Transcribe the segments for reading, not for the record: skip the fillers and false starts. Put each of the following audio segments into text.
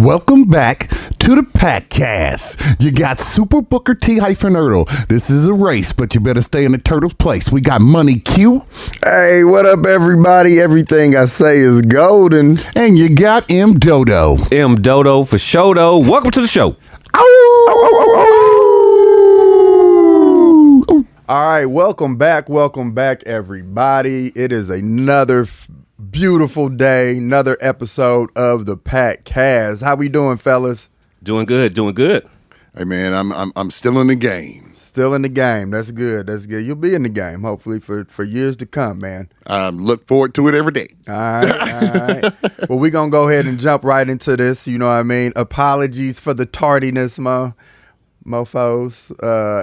Welcome back to the Packcast. You got Super Booker T-Earl. This is a race, but you better stay in the turtle's place. We got Money Q. Hey, what up, everybody? Everything I say is golden. And you got M. Dodo. M. Dodo for Shodo. Welcome to the show. All right, welcome back, everybody. It is another beautiful day, another episode of the Packcast. How we doing, fellas? Doing good. Hey man, I'm still in the game. Still in the game. That's good. You'll be in the game, hopefully, for years to come, man. Look forward to it every day. All right. Well, we're going to go ahead and jump right into this, you know what I mean? Apologies for the tardiness, mofos.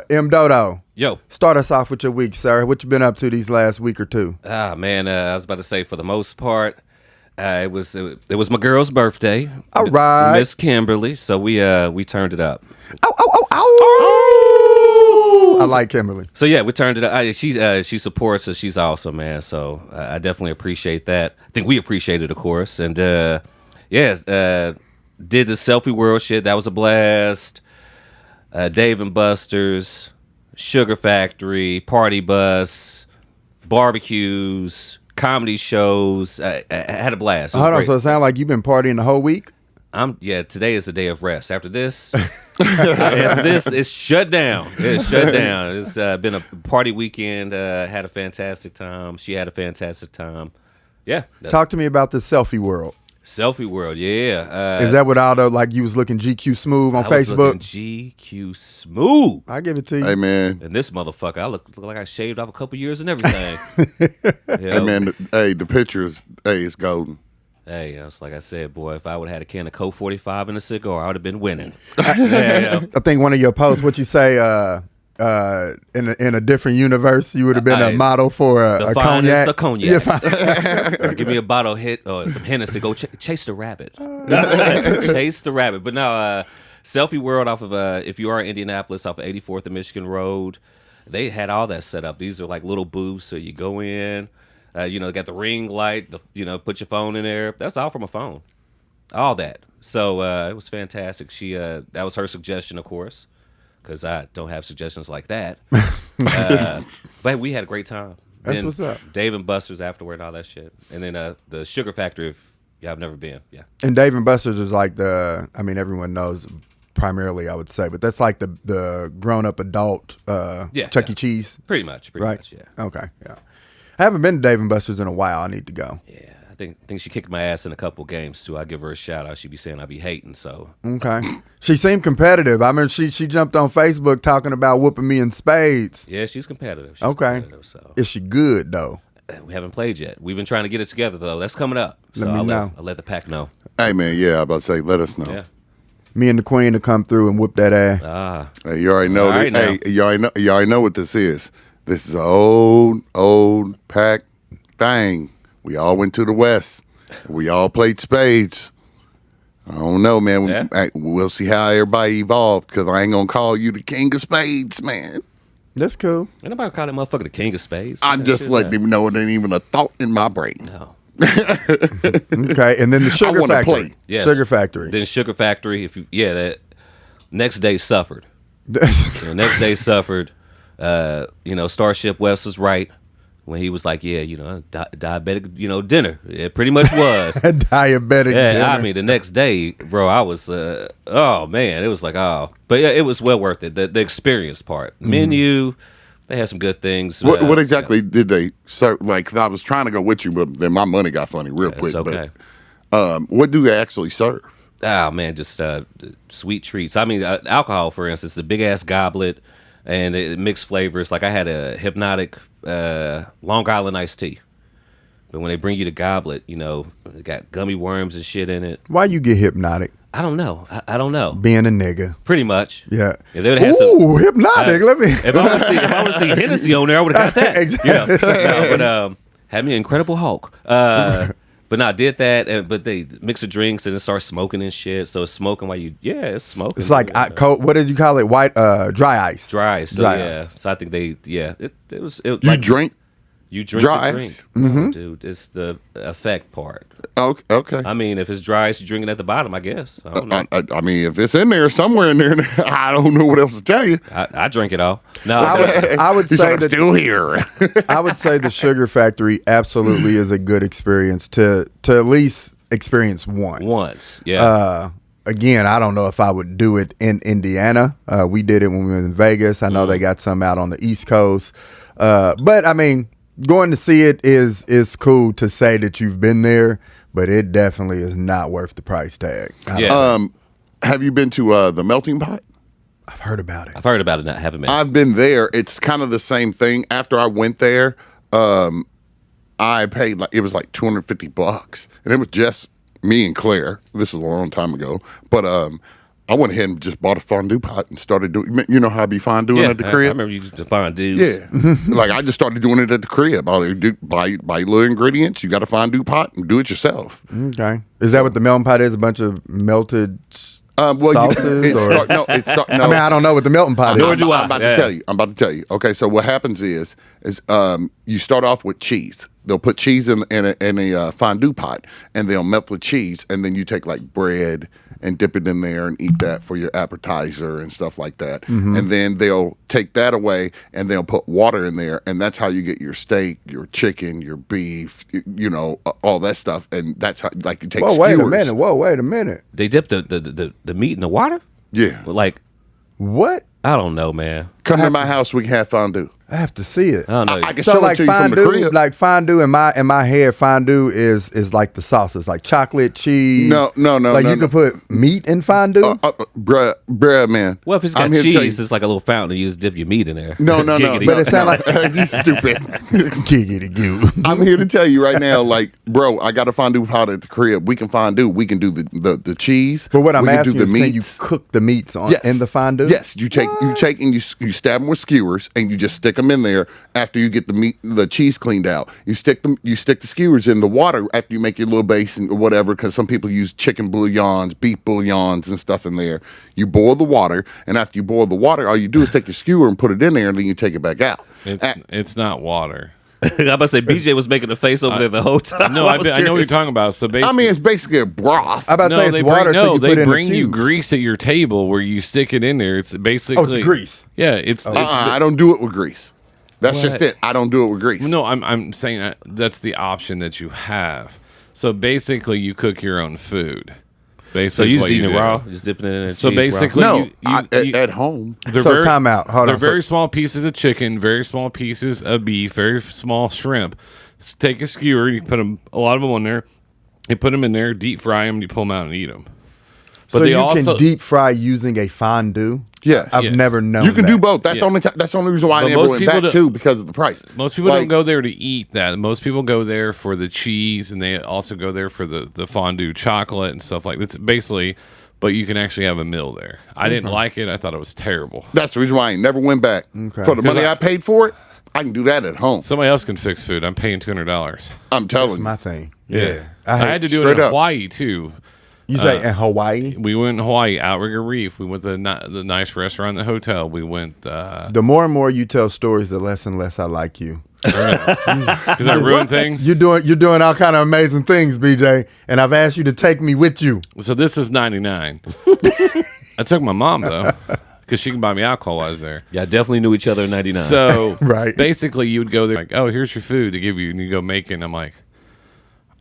M. Dodo. Yo. Start us off with your week, sir. What you been up to these last week or two? Man, I was about to say, for the most part, it was my girl's birthday. All right. Miss Kimberly, so we turned it up. Oh! I like Kimberly. So yeah, we turned it up. She supports us. She's awesome, man. So I definitely appreciate that. I think we appreciate it, of course. And did the Selfie World shit. That was a blast. Dave and Buster's, Sugar Factory, Party Bus, barbecues, comedy shows. I had a blast. Hold on, so it sounds like you've been partying the whole week? Today is the day of rest. After this, it's shut down. It's shut down. It's been a party weekend. Had a fantastic time. She had a fantastic time. Yeah. Talk to me about the Selfie World. Selfie World, yeah. Is that what Aldo, like you was looking GQ smooth on I Facebook? was looking GQ smooth. I give it to you. Hey man. And this motherfucker, I look like I shaved off a couple years and everything. Hey man, the pictures, it's golden. Hey, it's like I said, boy, if I would have had a can of Coke 45 and a cigar, I would have been winning. I think one of your posts, what you say, in a different universe, you would have been a model for a cognac. The cognac. Yeah, give me a bottle hit or some Hennessy. Go chase the rabbit. Chase the rabbit. But no, Selfie World off of if you are in Indianapolis, off of 84th and Michigan Road, they had all that set up. These are like little booths, so you go in. Got the ring light. Put your phone in there. That's all from a phone. All that. So it was fantastic. She that was her suggestion, of course, because I don't have suggestions like that. But we had a great time. That's what's up. Dave and Buster's afterward and all that shit. And then the Sugar Factory, if you have never been. Yeah. And Dave and Buster's is like everyone knows primarily, I would say, but that's like the grown-up adult Chuck E. Cheese. Pretty much, yeah. Okay, yeah. I haven't been to Dave and Buster's in a while. I need to go. Yeah, I think she kicked my ass in a couple games too. I give her a shout out. She be saying I be hating, so. Okay. She seemed competitive. I mean, she jumped on Facebook talking about whooping me in spades. Yeah, she's competitive. So. Is she good though? We haven't played yet. We've been trying to get it together though. That's coming up. So I'll let the pack know. Hey man, yeah, I about to say, let us know. Yeah. Me and the Queen to come through and whoop that ass. Hey, you already know All right, you already know what this is. This is an old pack thing. We all went to the West. We all played spades. I don't know, man. We'll see how everybody evolved, because I ain't gonna call you the king of spades, man. That's cool. Ain't nobody call that motherfucker the king of spades. I'm just letting them know it ain't even a thought in my brain. No. Okay, and then the Sugar Factory. Play. Yes. Sugar Factory. Then Sugar Factory. That next day suffered. The next day suffered. Starship West was right when he was like, diabetic, dinner. It pretty much was. Diabetic dinner. I mean, the next day, bro, I was, oh, man, it was like, oh. But yeah, it was well worth it. The experience part. Menu, they had some good things. What exactly did they serve? Like, 'cause I was trying to go with you, but then my money got funny real quick. Okay. But what do they actually serve? Oh, man, just sweet treats. I mean, alcohol, for instance, the big-ass goblet. And it mixed flavors. Like I had a Hypnotic Long Island iced tea. But when they bring you the goblet, it got gummy worms and shit in it. Why you get Hypnotic? I don't know. I don't know. Being a nigga. Pretty much. Yeah. If they would have Hypnotic. Let me. If I would see Hennessy on there, I would have got that. Exactly. But had me an Incredible Hulk. But no, I did that, but they mix the drinks and it starts smoking and shit. So it's smoking while it's smoking. It's like what did you call it? White dry ice. Dry ice. So dry yeah. ice. So I think it was. You drink? You drink Dry the drink. ice. No, dude. It's the effect part. Okay. I mean, if it's dry ice, you're drinking at the bottom, I guess. I don't know. I mean, if it's in there, somewhere in there, I don't know what else to tell you. I drink it all. No, I would He's say like, that still here. I would say the Sugar Factory absolutely is a good experience to at least experience once. Yeah. Again, I don't know if I would do it in Indiana. We did it when we were in Vegas. I know they got some out on the East Coast. But I mean, going to see it is cool to say that you've been there, but it definitely is not worth the price tag. Have you been to the Melting Pot? I've heard about it. I've heard about it. I haven't been. I've been there. It's kind of the same thing. After I went there, I paid it was like $250, and it was just me and Claire. This is a long time ago, but I went ahead and just bought a fondue pot and started doing. You know how I be fondueing at the crib. I remember you used to fondue. Yeah, like I just started doing it at the crib. I buy little ingredients. You got a fondue pot and do it yourself. Okay. Is that what the melting pot is? A bunch of melted Well, sauces? no. I mean, I don't know what the melting pot is. do I. I'm about to tell you. I'm about to tell you. Okay, so what happens is you start off with cheese. They'll put cheese in a fondue pot, and they'll melt the cheese, and then you take like bread and dip it in there and eat that for your appetizer and stuff like that. Mm-hmm. And then they'll take that away and they'll put water in there, and that's how you get your steak, your chicken, your beef, all that stuff. And that's how you take skewers. Wait a minute. They dip the meat in the water? Yeah. Like, What? I don't know, man. Come to my house, we can have fondue. I have to see it. I don't know. I can So show like it to you from the fondue, crib. fondue in my head, fondue is like the sauce. It's like chocolate cheese. No. Like you could put meat in fondue. Bruh, man. Well, if it's got I'm here to tell you- cheese, it's like a little fountain. You just dip your meat in there. No. Giggity. But it sound like you stupid. giggity goo. I'm here to tell you right now, like, bro, I got a fondue pot at the crib. We can fondue. We can do the cheese. But what I'm we can asking do the is, can you meats. cook the meats in the fondue? Yes, you take and you stab them with skewers and you just stick them in there after you get the cheese cleaned out. You stick the skewers in the water after you make your little base and whatever, because some people use chicken bouillons, beef bouillons and stuff in there. You boil the water, and after you boil the water, all you do is take your skewer and put it in there, and then you take it back out. It's not water. I'm about to say, BJ was making a face over there the whole time. No, I know what you're curious. talking about. So basically, I mean, it's basically a broth. I'm about to say it's water. till you they put in bring the you cubes. grease at your table where you stick it in there. It's basically Oh, it's grease. Yeah, it's I don't do it with grease. That's just it. I don't do it with grease. no. I'm saying that's the option that you have. So basically, you cook your own food. Basically, So you just eating it do. raw? Just dipping it in there? So cheese raw? basically, No, you- at home. So time out. Hold They're on. very small pieces of chicken, very small pieces of beef, very small shrimp. Take a skewer, you put a lot of them on there. You put them in there, deep fry them, you pull them out and eat them. But So they you also can deep fry using a fondue? Yes. I've never known You can that. do both. That's that's the only reason why I But never most went people back don't- too, because of the price. Most people Like, don't go there to eat that. Most people go there for the cheese, and they also go there for the fondue chocolate and stuff like that. It's basically, but you can actually have a meal there. I didn't like it. I thought it was terrible. That's the reason why I never went back. Okay. For the money I- I paid for it, I can do that at home. Somebody else can fix food. I'm paying $200. I'm That's telling you. my thing. Yeah. I had to do it straight in up. Hawaii too. You say in Hawaii? We went in Hawaii, Outrigger Reef. We went to the nice restaurant, the hotel. We went The more and more you tell stories, the less and less I like you. because I ruined things. You're doing all kind of amazing things, BJ, and I've asked you to take me with you. So this is 99. I took my mom though, because she can buy me alcohol while I was there. Yeah, I definitely knew each other in 99. So Right. basically, you would go there like, oh, here's your food to give you, and you go make it. And I'm like,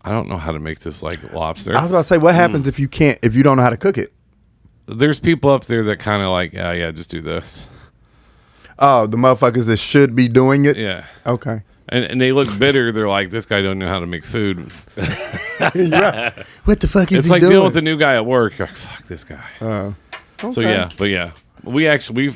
I don't know how to make this like lobster. I was about to say, what happens if you don't know how to cook it? There's people up there that kind of like, oh, yeah, just do this. Oh, the motherfuckers that should be doing it? Yeah. Okay. And they look bitter. They're like, this guy don't know how to make food. Right. What the fuck is It's he like doing? dealing with a new guy at work. You're like, fuck this guy. So Okay. yeah,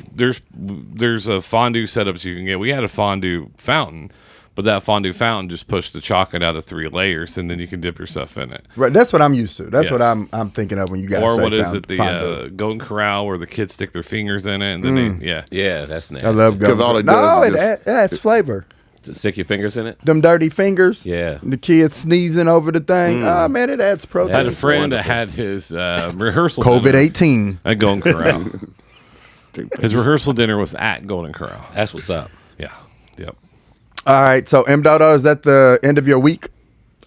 there's a fondue setups you can get. We had a fondue fountain, but that fondue fountain just pushed the chocolate out of 3 layers, and then you can dip your stuff in it. Right, that's what I'm used to. That's what Yes. I'm thinking of when you guys Or say what is it? fondue. The Golden Corral, where the kids stick their fingers in it, and then yeah, that's nasty. I love Because going. all it No, does it is adds flavor. To stick your fingers in it? Them dirty fingers. Yeah. The kids sneezing over the thing. Oh man, it adds protein. I had a That's friend that wonderful. had his rehearsal COVID dinner 18. at Golden Corral. His rehearsal dinner was at Golden Corral. That's what's up. Yeah. Yep. All right. So, M. Dodo, is that the end of your week?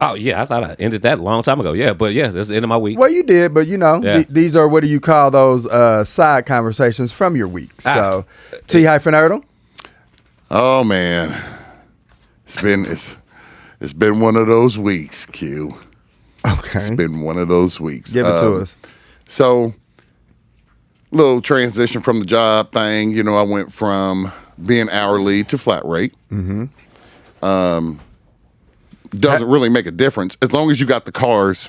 Oh yeah, I thought I ended that a long time ago. Yeah, but yeah, that's the end of my week. Well, you did, but Yeah. these are, what do you call those, side conversations from your week. So, T-Erdl? Oh man, it's been one of those weeks, Q. Okay. It's been one of those weeks. Give it to us. So, little transition from the job thing. You know, I went from being hourly to flat rate. Doesn't really make a difference as long as you got the cars.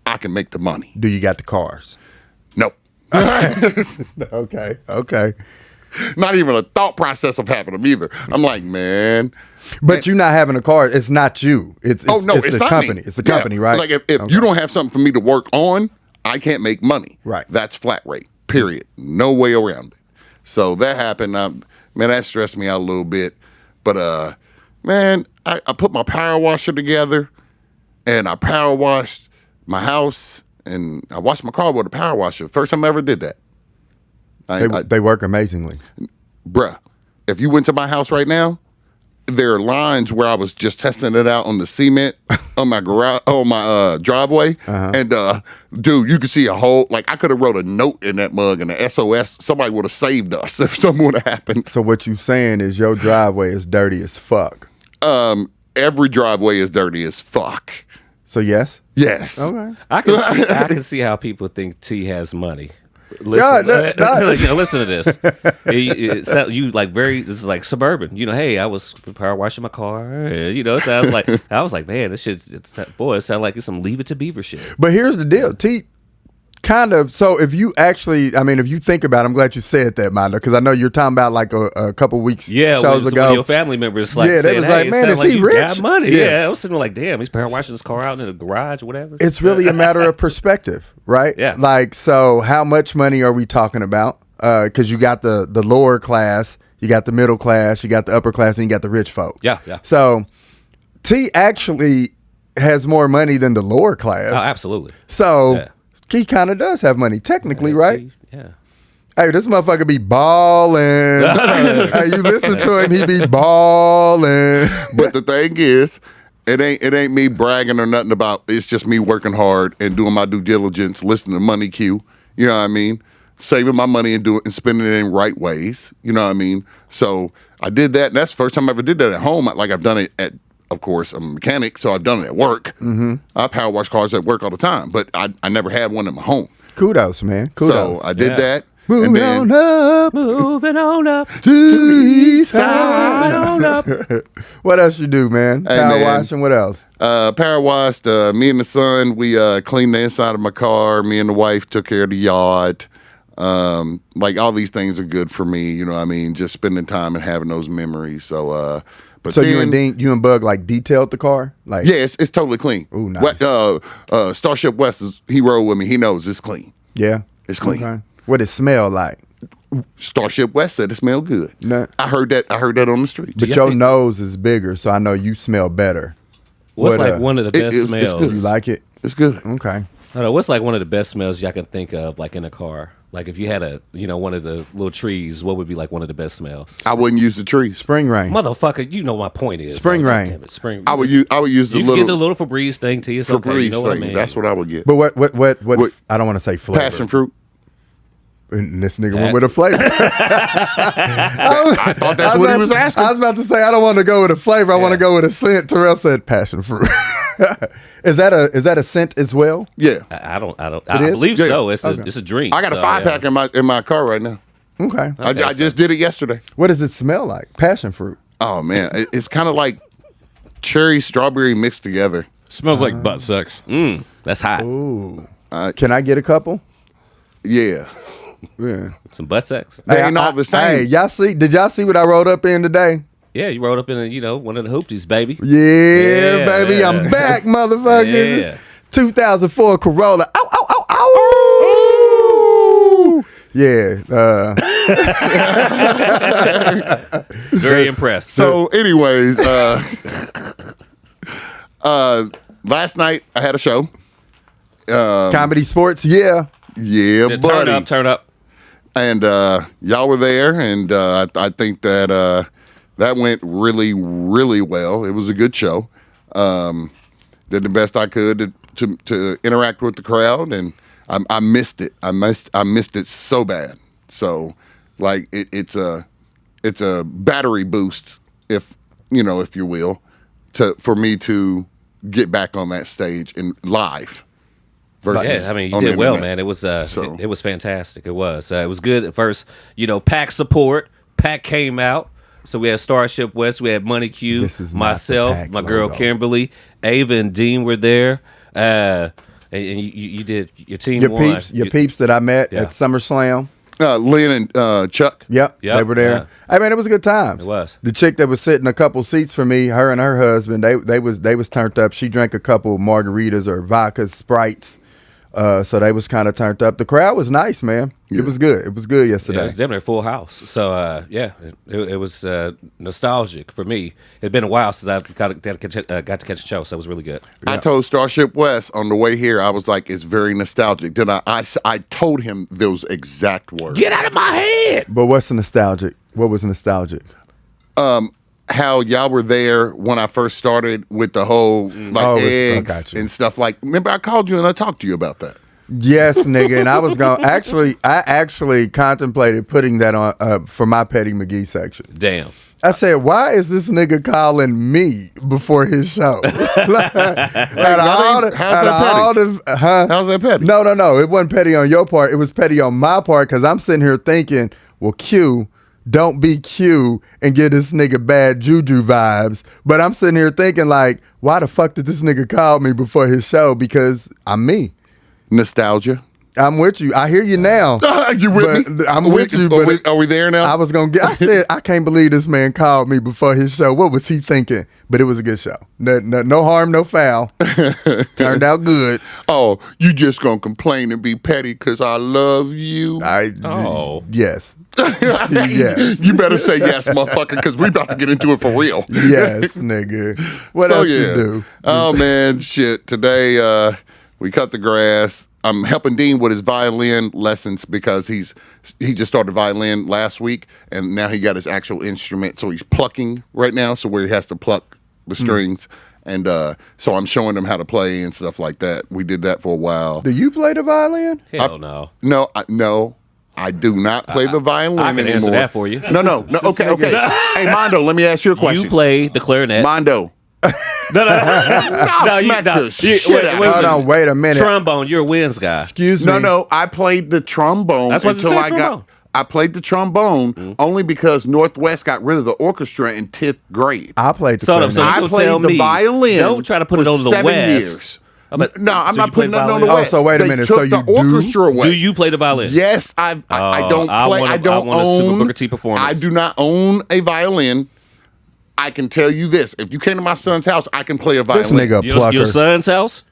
I can make the money. Do you got the cars? Nope. Okay. Not even a thought process of having them either. I'm like, man. But you not having a car, it's not you. It's It's the not company. me. It's the company, right? Like if you don't have something for me to work on, I can't make money. Right. That's flat rate. Period. No way around it. So that happened. Man, that stressed me out a little bit. But man, I put my power washer together, and I power washed my house, and I washed my car with a power washer. First time I ever did that. They work amazingly. Bruh, if you went to my house right now, there are lines where I was just testing it out on the cement on my garage, on my driveway, and dude, you could see a whole, like, I could have wrote a note in that mug and a SOS. Somebody would have saved us if something would have happened. So what you saying is your driveway is dirty as fuck. Every driveway is dirty as fuck. So yes. Yes. Okay. I can see how people think T has money. Listen, listen to this. You like this is like suburban. You know, hey, I was power washing my car. And, you know, it sounds like I was like, man, this shit. It sounds like it's some Leave It to Beaver shit. But here's the deal, T. Kind of. So if you actually, I mean, if you think about it, I'm glad you said that, Manda, because I know you're talking about like a couple weeks shows ago. One of your family members like, they was like, man, is he rich? Got money. Yeah, I was sitting there like, damn, he's power washing his car out in the garage or whatever. It's really a matter of perspective, right? Yeah. Like, so how much money are we talking about? Because you got the lower class, you got the middle class, you got the upper class, and you got the rich folk. Yeah. So T actually has more money than the lower class. Oh, absolutely. So. Yeah. He kind of does have money, technically, right? Yeah. Hey, this motherfucker be balling. Hey, you listen to him, he be balling. But the thing is, it ain't me bragging or nothing about. It's just me working hard and doing my due diligence, listening to Money Q. You know what I mean? Saving my money and spending it in right ways. You know what I mean? So I did that, and that's the first time I ever did that at home. Like I've done it at. Of course, I'm a mechanic, so I've done it at work. Mm-hmm. I power wash cars at work all the time, but I never had one at my home. Kudos, man. Kudos. So I did that. Moving on up to the east side. On up. What else you do, man? Hey, Power man. washing. What else? Power washed. Me and the son, we cleaned the inside of my car. Me and the wife took care of the yard. Like all these things are good for me. You know what I mean? Just spending time and having those memories. So. But so then, you and Bug like detailed the car? Like yeah, it's totally clean. Ooh, nice. Starship West he rode with me. He knows it's clean. Yeah, it's clean. Okay. What it smell like? Starship West said it smelled good. No. I heard that on the street. But your nose is bigger, so I know you smell better. What's like one of the best smells? It's good. You like it? It's good. Okay. I don't know. What's like one of the best smells y'all can think of, like in a car? Like if you had one of the little trees, what would be like one of the best smells? I wouldn't use the trees. Spring rain. Motherfucker, you know my point is. Spring rain. Damn it, spring. I would use the you little. get the little Febreze thing to you. It's okay. Febreze You know what I thing. mean? That's what I would get. But what I don't want to say flavor. Passion fruit. And this nigga went with a flavor. I thought that's what he was asking. I was about to say I don't want to go with a flavor. I want to go with a scent. Terrell said passion fruit. Is that a scent as well? Yeah. I is? believe Yeah. so. It's Okay. a drink. I got a 5-pack in my car right now. Okay. I just did it yesterday. What does it smell like? Passion fruit. Oh man, it's kind of like cherry strawberry mixed together. Smells like butt sex. That's hot. Ooh. Can I get a couple? Yeah. Yeah. Some butt sex. They ain't all the same. Hey, did y'all see what I wrote up in today? Yeah, you rolled up in one of the hoopties, baby. Yeah, Yeah. baby, I'm back, motherfuckers. Yeah. 2004 Corolla. Ow, ow, ow, ow. Yeah. Very impressed. So, anyways, last night I had a show. Comedy sports, yeah. Yeah, buddy. Turn up. And y'all were there, and I think that that went really, really well. It was a good show. Did the best I could to interact with the crowd, and I missed it. I missed it so bad. So, like, it's a battery boost, if you will, for me to get back on that stage and live. Yeah, I mean, you did well, man. It was it was fantastic. It was good at first. Pack support. Pack came out. So we had Starship West, we had Money Q, myself, my girl Kimberly, Ava and Dean were there. And you did, your team won. Your peeps that I met at SummerSlam. Lynn and Chuck. Yep, they were there. I mean, it was a good time. It was. The chick that was sitting a couple seats for me, her and her husband, they was turned up. She drank a couple margaritas or vodka Sprites. So they was kind of turned up. The crowd was nice, man. Yeah. It was good. It was good yesterday. Yeah, it was definitely a full house. So it was nostalgic for me. It'd been a while since I got to catch a show, so it was really good. I told Starship West on the way here, I was like, it's very nostalgic. Then I told him those exact words. Get out of my head. But what's nostalgic? What was nostalgic? How y'all were there when I first started with the whole eggs and stuff. Like, remember I called you and I talked to you about that. Yes, nigga, and I was going. I actually contemplated putting that on for my Petty McGee section. Damn. I said, why is this nigga calling me before his show? How's that petty? No. It wasn't petty on your part. It was petty on my part because I'm sitting here thinking, well, Q. Don't be Q and get this nigga bad juju vibes. But I'm sitting here thinking, like, why the fuck did this nigga call me before his show? Because I'm me. Nostalgia. I'm with you. I hear you now. You with me? I'm with you. But are we there now? I said, I can't believe this man called me before his show. What was he thinking? But it was a good show. No harm, no foul. Turned out good. Oh, you just gonna complain and be petty because I love you? Yes. Yes. You better say yes, motherfucker, because we about to get into it for real. Yes, nigga. What else you do? Oh, man, shit. Today, we cut the grass. I'm helping Dean with his violin lessons because he just started violin last week, and now he got his actual instrument. So he's plucking right now, so where he has to pluck the strings. And so I'm showing him how to play and stuff like that. We did that for a while. Do you play the violin? Hell no. No. I do not play the violin anymore. I can answer that for you. No. Okay. Hey, Mondo, let me ask you a question. You play the clarinet. Mondo. No. I'll smack the shit out. Hold on, wait a minute. Trombone, you're a winds guy. Excuse me. No, I played the trombone until I played the trombone only because Northwest got rid of the orchestra in 10th grade. I played the clarinet. I played the violin. Don't try to put it on the 7 West. years. No, I'm not putting nothing on the Oh, West. so wait a minute. They took So you the orchestra away. Do you play the violin? Yes, I don't play. I don't want a own. Super Booker T performance. I do not own a violin. I can tell you this: if you came to my son's house, I can play a violin. This nigga plucker. Your son's house?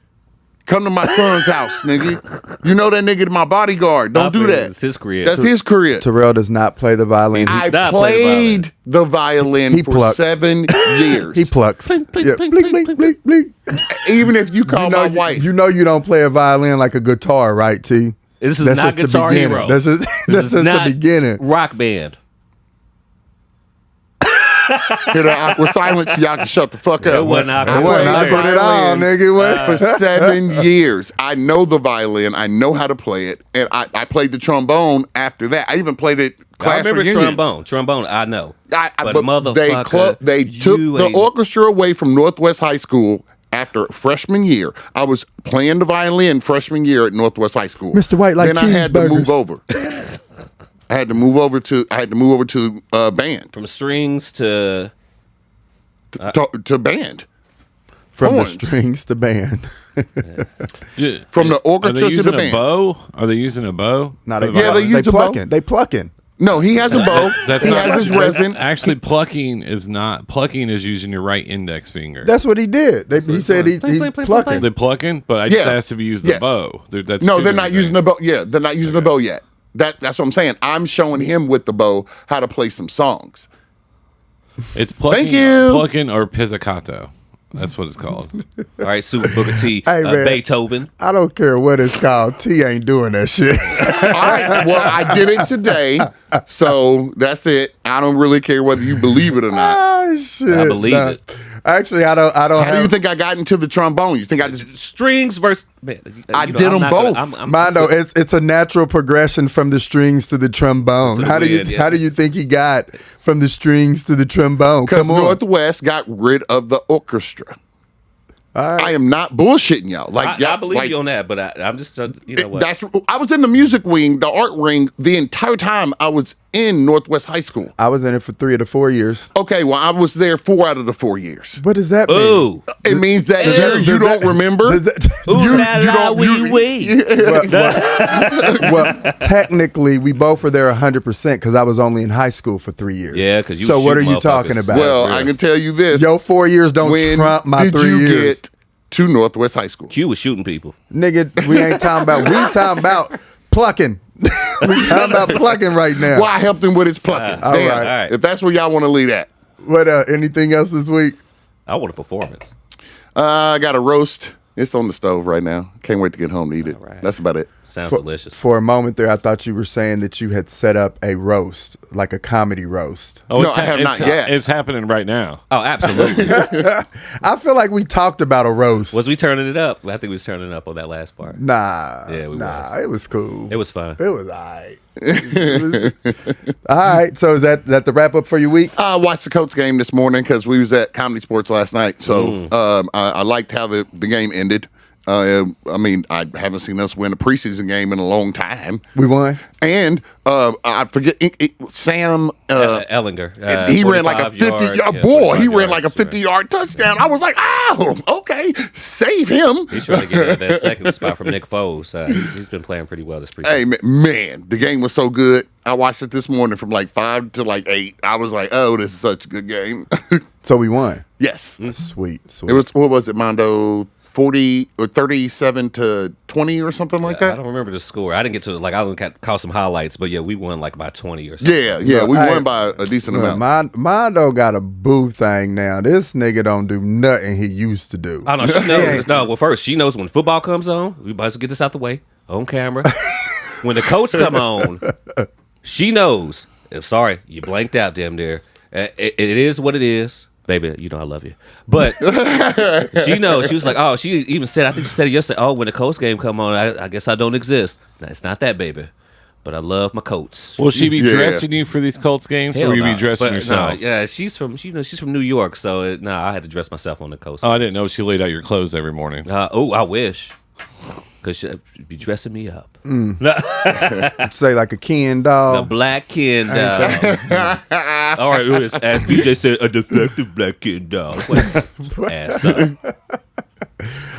Come to my son's house, nigga. You know that nigga my bodyguard. Don't do that. It's his career. That's his career. Terrell does not play the violin. I played the violin for 7 years. He plucks. Blink, blink, Yeah. blink, Blink, blink, blink, blink, blink, blink. Even if you call my wife. You know you don't play a violin like a guitar, right, T? This is not Guitar Hero. That's just the beginning. Rock band. Hit an awkward silence. Y'all can shut the fuck up. It wasn't awkward. It wasn't awkward at all, nigga. For 7 years. I know the violin. I know how to play it. And I played the trombone after that. I even played it class I remember reunions. trombone. I know. But motherfucker, they took the orchestra away from Northwest High School after freshman year. I was playing the violin freshman year at Northwest High School. Mr. White like Then I had to move cheeseburgers. over. I had to move over to band. From strings to To band. From horns. the strings to band. From the orchestra to the a band. bow? Are they using a bow? No, For the they violin? use a bow. plucking. They plucking. No, he has a bow. He has his resin. Actually, plucking is using your right index finger. That's what he did. He said he's plucking. They plucking, but I just Yeah. asked if you use the Yes. bow. That's No, two they're not different using things. the bow. Yeah, they're not using the bow yet. That's what I'm saying. I'm showing him with the bow how to play some songs. It's plucking, you. plucking or pizzicato. That's what it's called. All right, Super Booker T, Hey, man. Beethoven. I don't care what it's called. T ain't doing that shit. All right. Well, I did it today, so that's it. I don't really care whether you believe it or not. Oh shit! I believe it. Actually, I don't. How do you think I got into the trombone? You think I just? Strings versus. Man, I did them both. Mondo, it's a natural progression from the strings to the trombone. To the How do you wind, yeah. how do you think he got from the strings to the trombone? Because Come on. Northwest got rid of the orchestra. All right. I am not bullshitting y'all. Like I believe you on that, but I'm just you know what? I was in the music wing, the art wing, the entire time I was in Northwest High School. I was in it for 3 of the 4 years. Okay, well I was there 4 out of the 4 years. What does that mean? Ooh. It means that you don't remember. Does that, Ooh, la la wee wee. well, technically, we both were there 100% because I was only in high school for 3 years. Yeah, 'cause you So was what are shooting you talking motherfuckers. about? Well, I can tell you this. Your 4 years don't when trump my did 3 you years. get to Northwest High School? Q was shooting people. Nigga, we ain't talking about. We talking about plucking. We talking about plucking right now. Well, I helped him with his plucking. all Damn. right. All right. If that's where y'all want to leave at. What? Anything else this week? I want a performance. I got a roast. It's on the stove right now. Can't wait to get home to eat it. All right. That's about it. Sounds delicious. For a moment there, I thought you were saying that you had set up a roast, like a comedy roast. No, I have not yet. It's happening right now. Oh, absolutely. I feel like we talked about a roast. Was we turning it up? I think we was turning it up on that last part. Nah, Yeah, we nah, it was cool. It was fun. It was all right. All right. So is that the wrap up for your week? I watched the Colts game this morning because we was at Comedy Sports last night. So I liked how the game ended. I mean, I haven't seen us win a preseason game in a long time. We won. And I forget Sam. Ellinger. He ran like a 50-yard boy. He ran like a 50 50-yard touchdown. I was like, oh, okay, save him. He's trying to get that second spot from Nick Foles. He's been playing pretty well this preseason. Hey, man, the game was so good. I watched it this morning from like 5 to like 8. I was like, oh, this is such a good game. So we won. Yes. Sweet. It was, what was it, Mondo? 40 or 37 to 20 or something like I that? don't remember the score. I didn't get to I only caught some highlights, but yeah, we won like by 20 or something. Yeah, we Hey, won by a decent amount. Mondo got a boo thing now. This nigga don't do nothing he used to do. Oh no, she knows. No, well, first she knows when football comes on. We might as well get this out the way on camera. When the Colts come on, she knows. Sorry, you blanked out, damn near. It is what it is. Baby, you know I love you. But she knows. She was like, oh, she even said, I think she said it yesterday, oh, when the Colts game come on, I guess I don't exist. No, it's not that, baby. But I love my Colts. Will she be Yeah. dressing you for these Colts games, Hell or will you no. be dressing But, yourself? No, yeah, she's from New York, so I had to dress myself on the Colts. Oh, I didn't know she laid out your clothes every morning. I wish. Because she'd be dressing me up. Say like a Ken The doll. black Ken doll. All right, as BJ said, a defective black Ken doll. Ass up.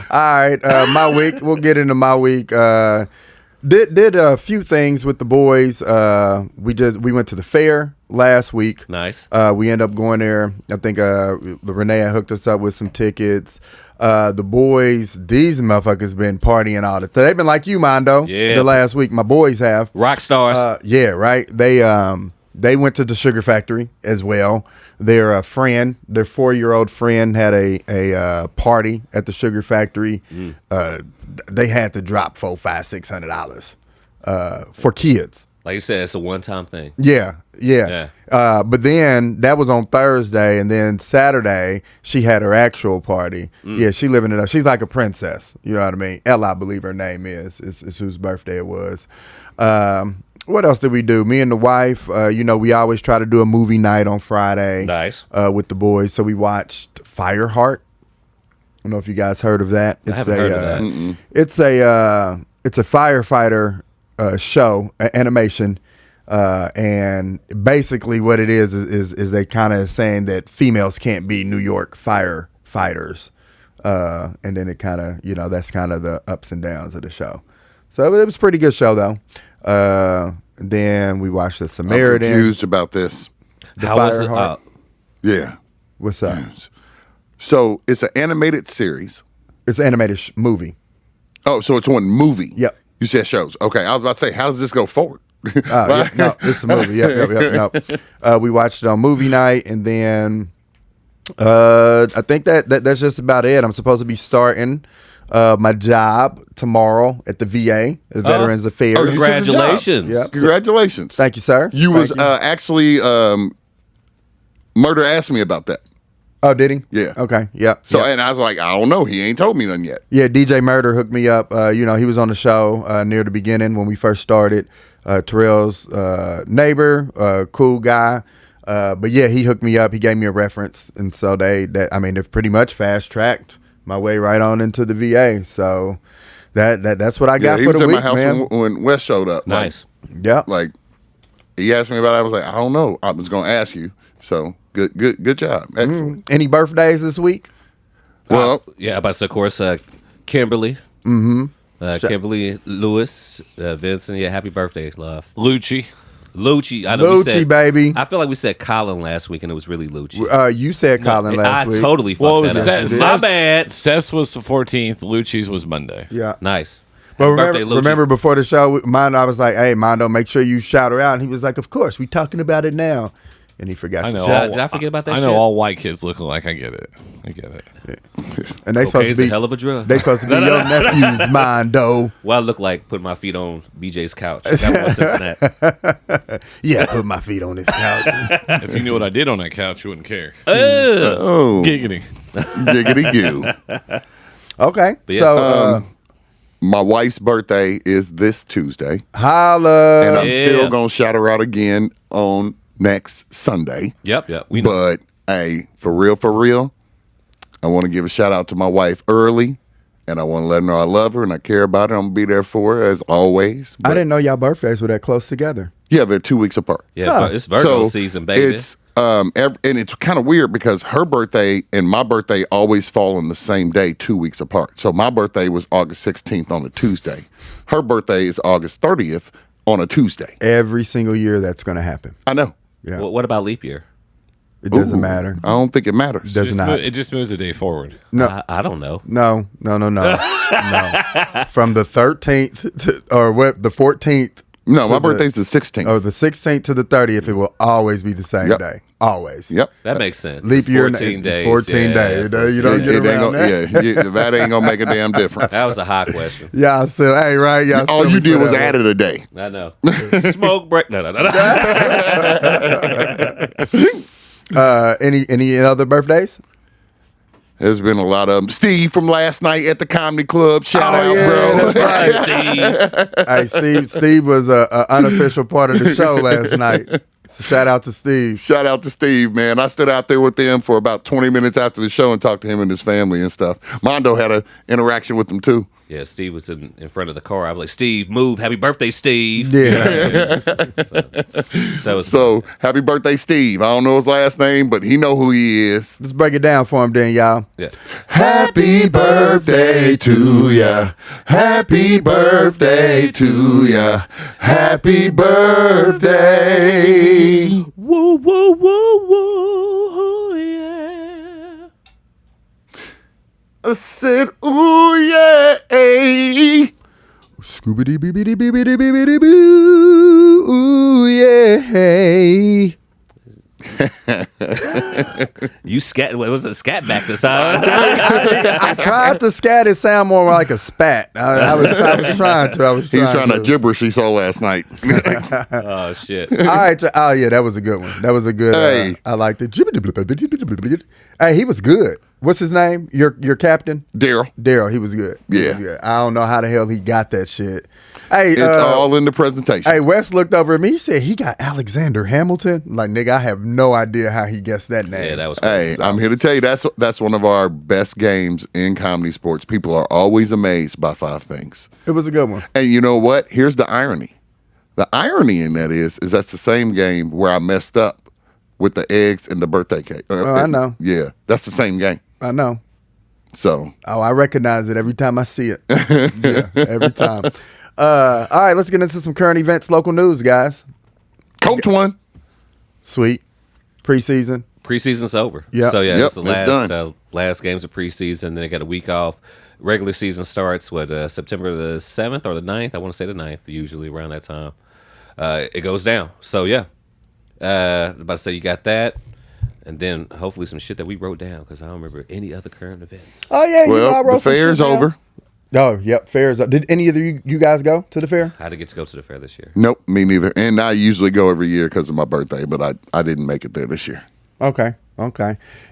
All right, my week. We'll get into my week. Did a few things with the boys. We went to the fair last week. Nice. We end up going there. I think Renee hooked us up with some tickets. The boys, these motherfuckers been partying all the time. They've been like you, Mondo. Yeah. The last week, my boys have. Rock stars. Yeah, right. They went to the Sugar Factory as well. Their 4-year-old friend had a party at the Sugar Factory. They had to drop $400, $500, $600 for kids. Like you said, it's a one-time thing. Yeah. But then that was on Thursday, and then Saturday she had her actual party. Yeah, she living it up. She's like a princess. You know what I mean? Ella, I believe her name is. It's whose birthday it was. What else did we do? Me and the wife, we always try to do a movie night on Friday. Nice. With the boys. So we watched Fireheart. I don't know if you guys heard of that. I haven't heard of that. It's a firefighter show, animation. And basically what it is they kind of saying that females can't be New York firefighters. And then it kind of, that's kind of the ups and downs of the show. So it was a pretty good show though. Then we watched The Samaritan. I'm confused about this. How was it? Fireheart. Yeah. What's up? So it's an animated series. It's an animated movie. Oh, so it's one movie. Yep. You said shows. Okay, I was about to say, how does this go forward? No, it's a movie. Yep. We watched it on movie night, and then I think that's just about it. I'm supposed to be starting my job tomorrow at the VA, the Veterans Affairs. Oh, Congratulations. Yep. Congratulations. Thank you, sir. You Thank was actually Murder asked me about that. Oh, did he? Yeah. Okay. Yeah. So yeah. and I was like, I don't know. He ain't told me nothing yet. Yeah, DJ Murder hooked me up. He was on the show near the beginning when we first started. Terrell's neighbor, cool guy. But yeah, he hooked me up. He gave me a reference, and so they've pretty much fast tracked my way right on into the VA. So that's what I got he for was the at week, my house man. when Wes showed up. Nice. Yeah. Like he asked me about it. I was like, I don't know. I was going to ask you. So good job. Excellent. Any birthdays this week? Well, Yeah, about of course, Kimberly. Kimberly Lewis, Vincent. Yeah, happy birthday, love. Lucci. Lucci. I know we Lucci, said, baby. I feel like we said Colin last week, and it was really Lucci. You said Colin last week. I totally Well, it fucked was that up. Steph's- My bad. Steph's was the 14th. Lucci's was Monday. Yeah. Nice. But Happy birthday, Lucci. remember before the show, Mondo, I was like, hey, Mondo, make sure you shout her out. And he was like, of course, we talking about it now. And he forgot. I know. Did I forget about that I know shit? all white kids look alike. I get it. And they supposed Cokaine's to be a hell of a drug. They supposed to be your nephew's Mondo. What I look like putting my feet on BJ's couch. I got more sense than that. Yeah, put my feet on this couch. If you knew what I did on that couch, you wouldn't care. oh, Giggity. giggity you. Okay. yeah, So, My wife's birthday is this Tuesday, holla. and I'm Yeah. still gonna shout her out again on next Sunday. Yep. We know. But hey, for real, I want to give a shout out to my wife early, and I want to let her know I love her and I care about her. I'm gonna be there for her as always. I But, didn't know y'all birthdays were that close together. Yeah, they're 2 weeks apart. Yeah, Huh. it's Virgo So season, baby. It's and it's kind of weird because her birthday and my birthday always fall on the same day, 2 weeks apart. So my birthday was August 16th on a Tuesday. Her birthday is August 30th on a Tuesday. Every single year that's going to happen. I know. Yeah. What about leap year? It doesn't Ooh, matter. I don't think it matters. Does not. It just moves a day forward. No. I don't know. No. From the 13th the 14th. No, to my the- birthday's the 16th. Or the 16th to the 30th, it will always be the same Yep. day. Always. Yep. That makes sense. Leap It's year 14 days. 14 Yeah, days. You don't get It ain't around gonna, that. yeah, that ain't gonna make a damn difference. That was a hot question. Y'all still, hey, right? Y'all All still you did was forever. added a day. I know. Smoke break. No. Any other birthdays? There's been a lot of them. Steve from last night at the comedy club. Shout Oh, out, yeah, bro. that's right. Steve. Hey, Steve was a unofficial part of the show last night. So shout out to Steve. Shout out to Steve, man. I stood out there with them for about 20 minutes after the show and talked to him and his family and stuff. Mondo had an interaction with them too. Yeah, Steve was in front of the car. I was like, Steve, move. Happy birthday, Steve. Yeah. So it was So happy birthday, Steve. I don't know his last name, but he know who he is. Let's break it down for him then, y'all. yeah. Happy birthday to ya. Happy birthday to ya. Happy birthday. Woo, woo, woo, woo, yeah. I said, ooh, yeah. Scoobity beebity beebity beebity boo. Ooh, yeah. Hey. You scat. What was it? Scat back this time. I tried to scat it sound more like a spat. I was trying to. He's trying to gibberish he saw last night. Oh shit. All right. Oh yeah, that was a good one. That was a good. Hey. I liked it. Hey, he was good. What's his name? Your captain? Daryl. Daryl. He was good. He Yeah. was good. I don't know how the hell he got that shit. Hey, It's all in the presentation. Hey, Wes looked over at me. He said he got Alexander Hamilton. I'm like, nigga, I have no idea how he guessed that name. Yeah, that was. Hey, Crazy. I'm here to tell you that's one of our best games in comedy sports. People are always amazed by 5 things. It was a good one. And you know what? Here's the irony. The irony in that is that's the same game where I messed up with the eggs and the birthday cake. I know. Yeah, that's the same game. I know. So Oh, I recognize it every time I see it. Yeah, every time. All right, let's get into some current events, local news, guys. Coach won. Sweet. Preseason. Preseason's over. Yeah. So yeah, Yep, it's the it's done. last games of preseason. Then they got a week off. Regular season starts September the 7th or the 9th. I want to say the 9th. Usually around that time, it goes down. So yeah, about to say you got that. And then hopefully some shit that we wrote down because I don't remember any other current events. Oh yeah, Well, I wrote the some fair's shit down. over. Oh, yep, fair's up. Did any of you guys go to the fair? I didn't get to go to the fair this year. Nope, me neither. And I usually go every year because of my birthday, but I didn't make it there this year. Okay.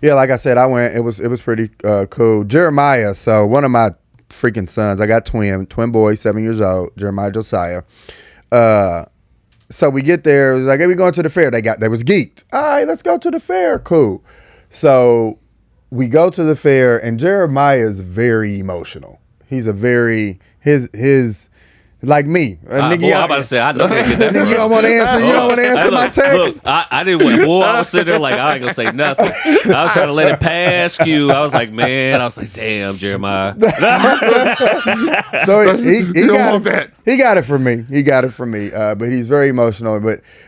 Yeah, like I said, I went. It was pretty cool. Jeremiah, so one of my freaking sons, I got twin boys, 7 years old, Jeremiah Josiah. So we get there, it was like, hey, we going to the fair. They was geeked. All right, let's go to the fair. Cool. So we go to the fair, and Jeremiah is very emotional. He's a very his like me. I'm about to say, I know they get that. You don't want to answer. You don't want to answer my text. Look, I didn't want. Boy, I was sitting there like I ain't gonna say nothing. I was trying to let it pass you. I was like, damn, Jeremiah. So he don't got want that. He got it from me. But he's very emotional.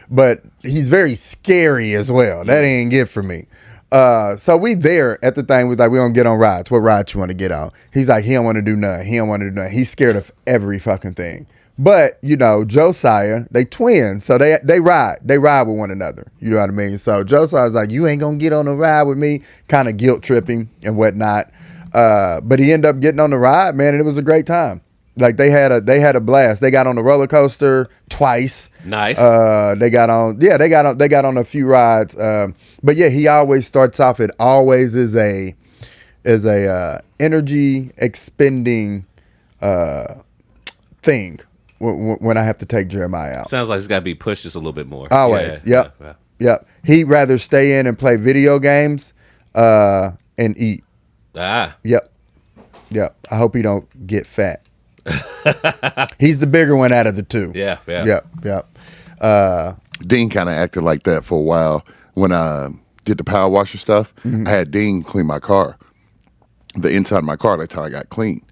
But he's very scary as well. That ain't good for me. So we there at the thing. We like, we don't get on rides. What ride you want to get on? He's like, he don't want to do nothing. He's scared of every fucking thing. But Josiah, they twins, so they ride with one another. You know what I mean? So Josiah's like, you ain't gonna get on the ride with me, kind of guilt tripping and whatnot. But he ended up getting on the ride, man, and it was a great time. Like they had a blast. They got on the roller coaster twice. Nice. They got on a few rides. But yeah, he always starts off. It always is a energy expending thing when I have to take Jeremiah out. Sounds like it's got to be pushed just a little bit more. Always. Yeah, Yep. He'd rather stay in and play video games and eat. Yep. I hope he don't get fat. He's the bigger one out of the two. Yeah. Yep. Dean kind of acted like that for a while when I did the power washer stuff. I had Dean clean my car, the inside of my car. That's how I got clean.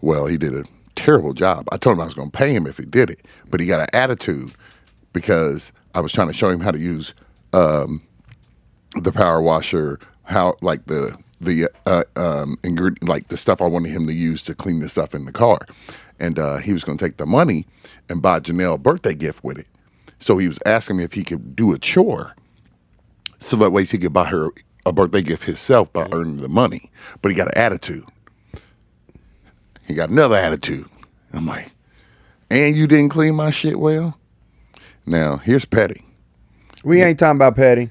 Well, he did a terrible job. I told him I was going to pay him if he did it, but he got an attitude because I was trying to show him how to use the power washer, how like the ingredient, like the stuff I wanted him to use to clean the stuff in the car, and he was going to take the money and buy Janelle a birthday gift with it. So he was asking me if he could do a chore, so that way he could buy her a birthday gift himself by earning the money. But he got an attitude. He got another attitude. I'm like, and you didn't clean my shit well? Now, here's petty. We ain't talking about petty.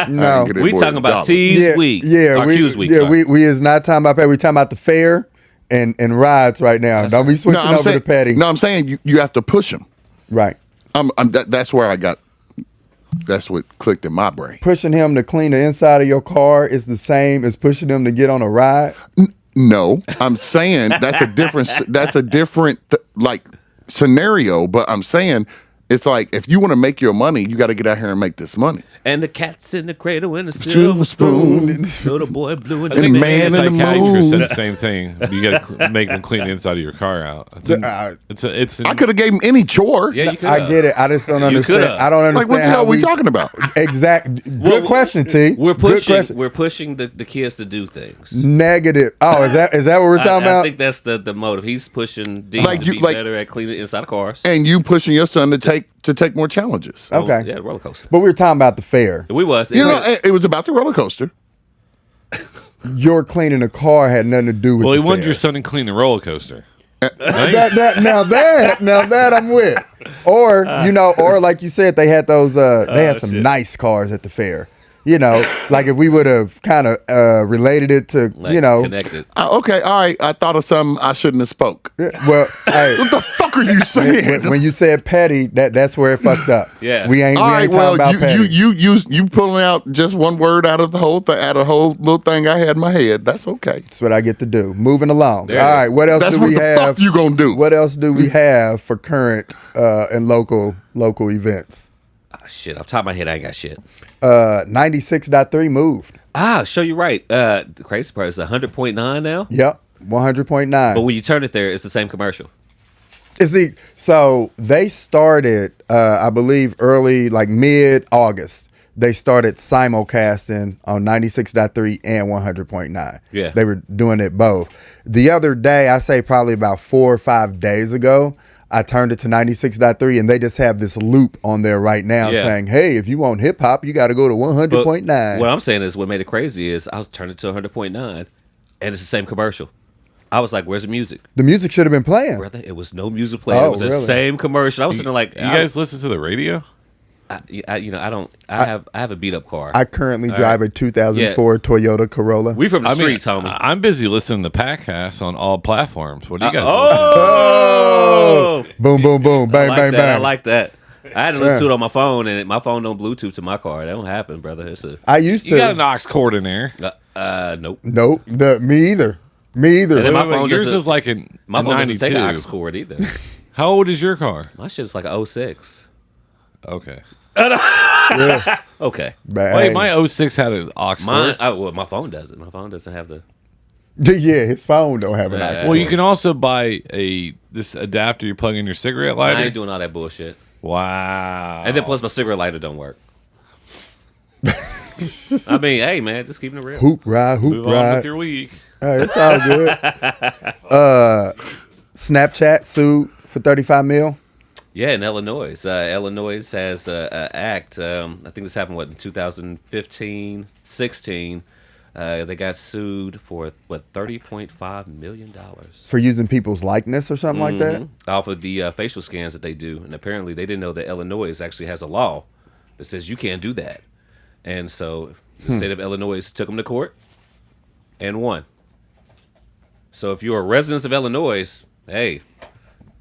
No. We talking about T's week. Yeah, Q's week. Yeah, we is not talking about petty. We talking about the fair and rides right now. Don't be switching over to petty. No, I'm saying you have to push him. Right. That's where I got. That's what clicked in my brain. Pushing him to clean the inside of your car is the same as pushing him to get on a ride. No, I'm saying that's a different like scenario. But I'm saying it's like if you want to make your money, you got to get out here and make this money. And the cat's in the cradle and the silver spoon. Little boy blue and I think the man the in the psychiatrist said moon. the same thing. You got to make them clean the inside of your car out. It's I could have gave him any chore. Yeah, you could. I get it. I just don't You understand. coulda. I don't Like understand what the hell how are we talking about? Good question, T. We're Good question. pushing the kids to do things. Negative. Oh, is that what we're talking I about? think that's the motive. He's pushing Dean Like to you- be like- better at cleaning inside of cars. And you pushing your son to take more challenges. Okay. Yeah, roller coaster. But we were talking about the fair. We was. You know, it was about the roller coaster. Your cleaning a car had nothing to do with well, he the wanted fair. your son to clean the roller coaster. Now that I'm with. Or like you said, they had those they had some nice cars at the fair. Like if we would have kind of related it to, connected. Okay, all right. I thought of something I shouldn't have spoke. well, hey, What the fuck are you saying? when you said petty, that's where it fucked up. Yeah. We ain't All right, talking about petty. you pulling out just one word out of the whole out of the whole little thing I had in my head. That's okay. That's what I get to do. Moving along. There All it is. right, what else That's do what we the have? fuck you gonna do? What else do we have for current and local events? Shit, off the top of my head, I ain't got shit. 96.3 moved. Show you right. The crazy part is 100.9 now. Yep, 100.9. But when you turn it there, it's the same commercial. So they started, I believe, early, like mid-August. They started simulcasting on 96.3 and 100.9. Yeah. They were doing it both. The other day, I say probably about 4 or 5 days ago, I turned it to 96.3, and they just have this loop on there right now saying, hey, if you want hip hop, you got to go to 100.9. What I'm saying is, what made it crazy is I was turning it to 100.9, and it's the same commercial. I was like, where's the music? The music should have been playing. Brother, it was no music playing. It was the same commercial. I was sitting there like, you guys listen to the radio? I have a beat up car. I currently drive a 2004 Toyota Corolla. We from the streets, homie. I'm busy listening to Packcast on all platforms. What do you guys oh, boom, boom, boom, bang, bang, bang. I like that. I had to listen to it on my phone, and my phone don't Bluetooth to my car. That don't happen, brother. I used to. You got an aux cord in there. Nope. Nope. Me either. And then my phone yours is like my phone 92. doesn't take an aux cord either. How old is your car? My shit's like a 06. Okay. Okay. Wait, my 06 had an aux cord. My phone doesn't. My phone doesn't have the. Yeah, his phone don't have an aux cord. Well, you can also buy this adapter you plug in your cigarette lighter. I ain't doing all that bullshit. Wow. And then plus my cigarette lighter don't work. I mean, hey man, just keeping it real. Hoop ride. Move on with your week. It's all good. Snapchat sued for 35 mil. Yeah, in Illinois. Illinois has an act. I think this happened, in 2015, 16. They got sued for, $30.5 million. For using people's likeness or something like that? Off of the facial scans that they do. And apparently they didn't know that Illinois actually has a law that says you can't do that. And so the state of Illinois took them to court and won. So if you're a resident of Illinois, hey,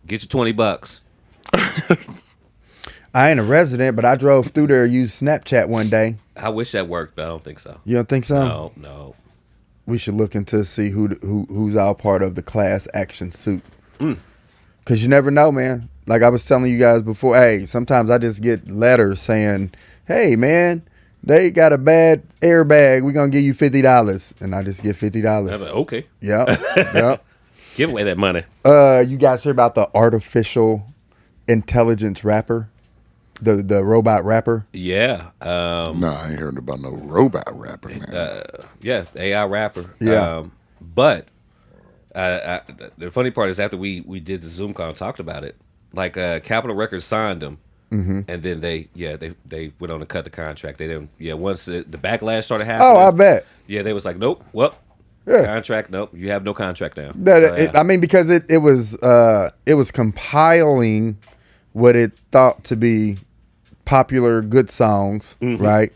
get your $20. I ain't a resident, but I drove through there and used Snapchat one day. I wish that worked, but I don't think so. You don't think so? No. We should look into see who's all part of the class action suit. Because you never know, man. Like I was telling you guys before, hey, sometimes I just get letters saying, hey, man, they got a bad airbag. We're going to give you $50. And I just get $50. I'm like, okay. Yep. Give away that money. You guys hear about the artificial intelligence rapper? The robot rapper? Yeah. No, I ain't heard about no robot rapper, man. Yeah, AI rapper. Yeah. But the funny part is after we did the Zoom call and talked about it, like Capitol Records signed him, and then they went on to cut the contract. They didn't. Yeah, once the backlash started happening. Oh, I bet. Yeah, they was like, nope. Well, Yeah. contract. Nope. You have no contract now. I mean, because it was compiling what it thought to be popular good songs, right?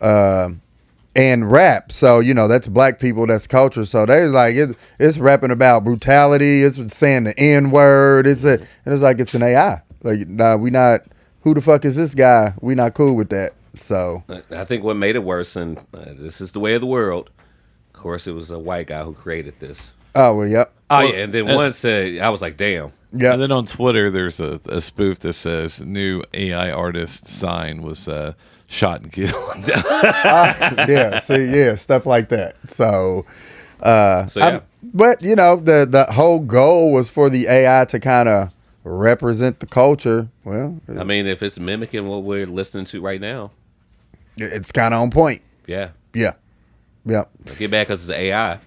And rap. So, that's black people, that's culture. So they like it's rapping about brutality, it's saying the N-word, and it's like it's an AI. Like, nah, we not, who the fuck is this guy? We not cool with that. So I think what made it worse, and this is the way of the world. Of course, it was a white guy who created this. oh well, yep. Oh yeah, and then once I was like, damn. Yeah. And then on Twitter, there's a spoof that says new AI artist sign was shot and killed. Yeah, see, yeah, stuff like that. So, yeah. but the whole goal was for the AI to kind of represent the culture. Well, I mean, if it's mimicking what we're listening to right now, it's kind of on point. yeah. Yeah, Get back because it's AI.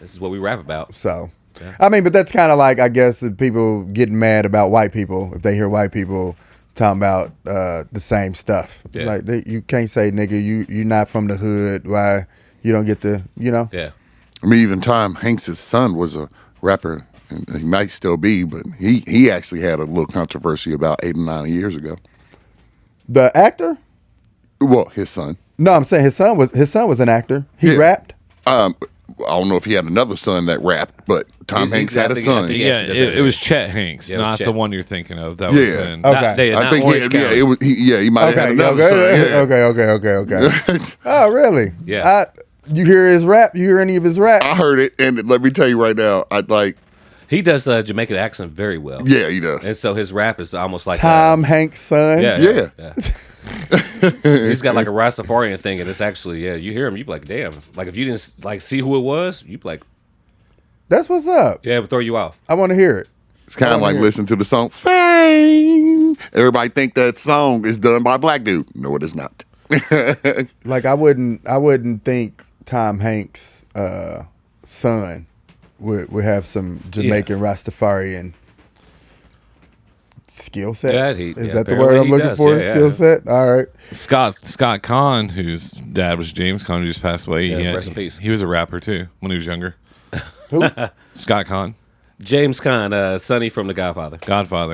This is what we rap about. So, I mean, but that's kind of like, I guess, if people getting mad about white people if they hear white people talking about the same stuff. Yeah. Like you can't say, nigga, you're not from the hood. Why you don't get the, Yeah. I mean, even Tom Hanks' son was a rapper, and he might still be, but he actually had a little controversy about 8 or 9 years ago. The actor? Well, his son. No, I'm saying his son was an actor. He Yeah. rapped. I don't know if he had another son that rapped, but Tom Hanks had a son. Yeah, it was Chet Hanks, Yeah, it was not Chet. the one you're thinking of. That was Yeah. in. Okay. I think he might have had Okay, another son. Yeah. okay. Oh, really? Yeah. You hear his rap? You hear any of his rap? I heard it, and let me tell you right now, He does Jamaican accent very well. yeah, he does. And so his rap is almost like Tom Hanks' son? Yeah. He's got like a Rastafarian thing, and it's actually, you hear him, you be like, damn. Like if you didn't like see who it was, you be like, That's what's up. yeah, it would throw you off. I want to hear it. It's kind of like listening to the song Fame. Everybody think that song is done by a black dude. No, it is not. Like I wouldn't think Tom Hanks' son would have some Jamaican Rastafarian. skill set. Yeah, Is that the word I'm looking for? Skill set. All right. Scott Conn, whose dad was James Conn, who just passed away. Yeah, rest in peace. He was a rapper too when he was younger. Who? Scott Conn, James Conn, Sonny from The Godfather.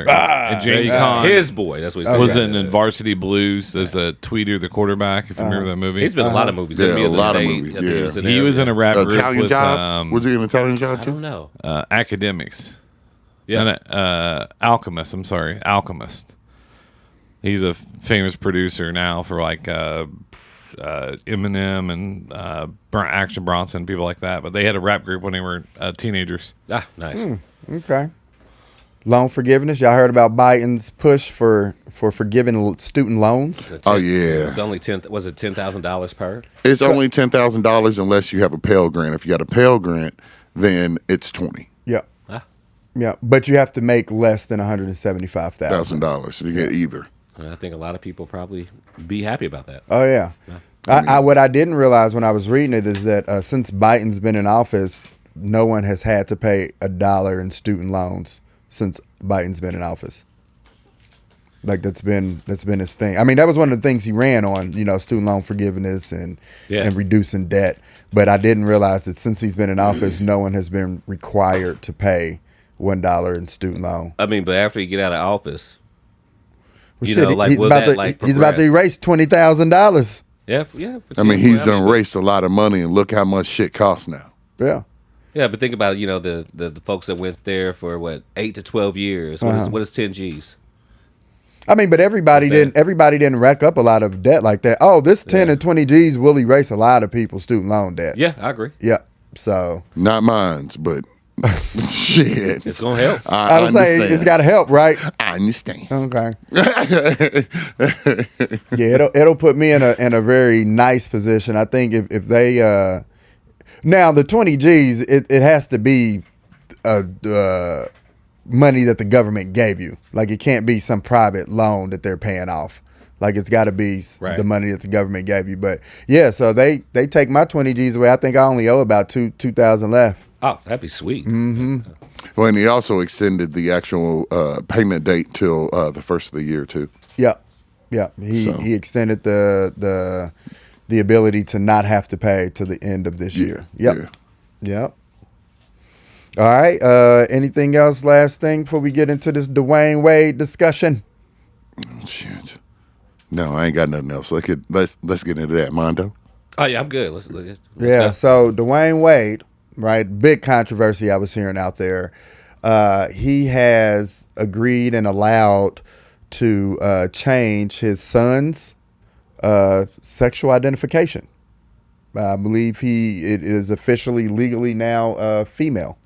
and James Conn His boy. That's what he said. was in Varsity Blues as the Tweeter, the quarterback. If you remember that movie, He's been in a lot of movies. Yeah, Enemy of a the lot of State. movies, I think yeah. he was in a rap group Italian with Job. Was he an Italian Job I too? don't know. Academics. Yeah. Alchemist. I'm sorry, Alchemist. He's a famous producer now for like Eminem and Action Bronson, people like that. But they had a rap group when they were teenagers. Ah, nice. Okay. Loan forgiveness. Y'all heard about Biden's push for forgiving student loans? Oh yeah. It's only $10,000 per. It's only $10,000 unless you have a Pell Grant. If you got a Pell Grant, then it's $20,000 Yeah. Ah. Yeah, but you have to make less than $175,000. so you get either. I think a lot of people probably be happy about that. Oh yeah. What I didn't realize when I was reading it is that since Biden's been in office, no one has had to pay $1 in student loans since Biden's been in office. Like that's been his thing. I mean, that was one of the things he ran on, student loan forgiveness and reducing debt. But I didn't realize that since he's been in office, no one has been required to pay $1 in student loan. I mean, but after you get out of office, Well, he's will about to erase $20,000. Yeah. I mean, he's done erased a lot of money, and look how much shit costs now. Yeah. Yeah, but think about the folks that went there for what 8 to 12 years. What is 10 G's? I mean, but everybody didn't rack up a lot of debt like that. Oh, this 10 and 20 G's will erase a lot of people's student loan debt. Yeah, I agree. Yeah. So Not mine's, but shit. It's gonna help. I would say it's got to help, right? I understand. Okay. Yeah, it'll put me in a very nice position. I think if they now the 20 G's, it has to be money that the government gave you. Like it can't be some private loan that they're paying off. Like it's got to be the money that the government gave you. But yeah, so they take my 20 G's away. I think I only owe about 2,000 left. Oh, that'd be sweet. Mm-hmm. Well, and he also extended the actual payment date till the first of the year too. Yeah. He extended the ability to not have to pay to the end of this year. Yep. All right. Anything else? Last thing before we get into this Dwayne Wade discussion. Oh, shit. No, I ain't got nothing else. Let's get into that, Mondo. Oh yeah, I'm good. Let's go. So Dwayne Wade, right? Big controversy I was hearing out there. He has agreed and allowed to change his son's sexual identification. I believe it is officially legally now female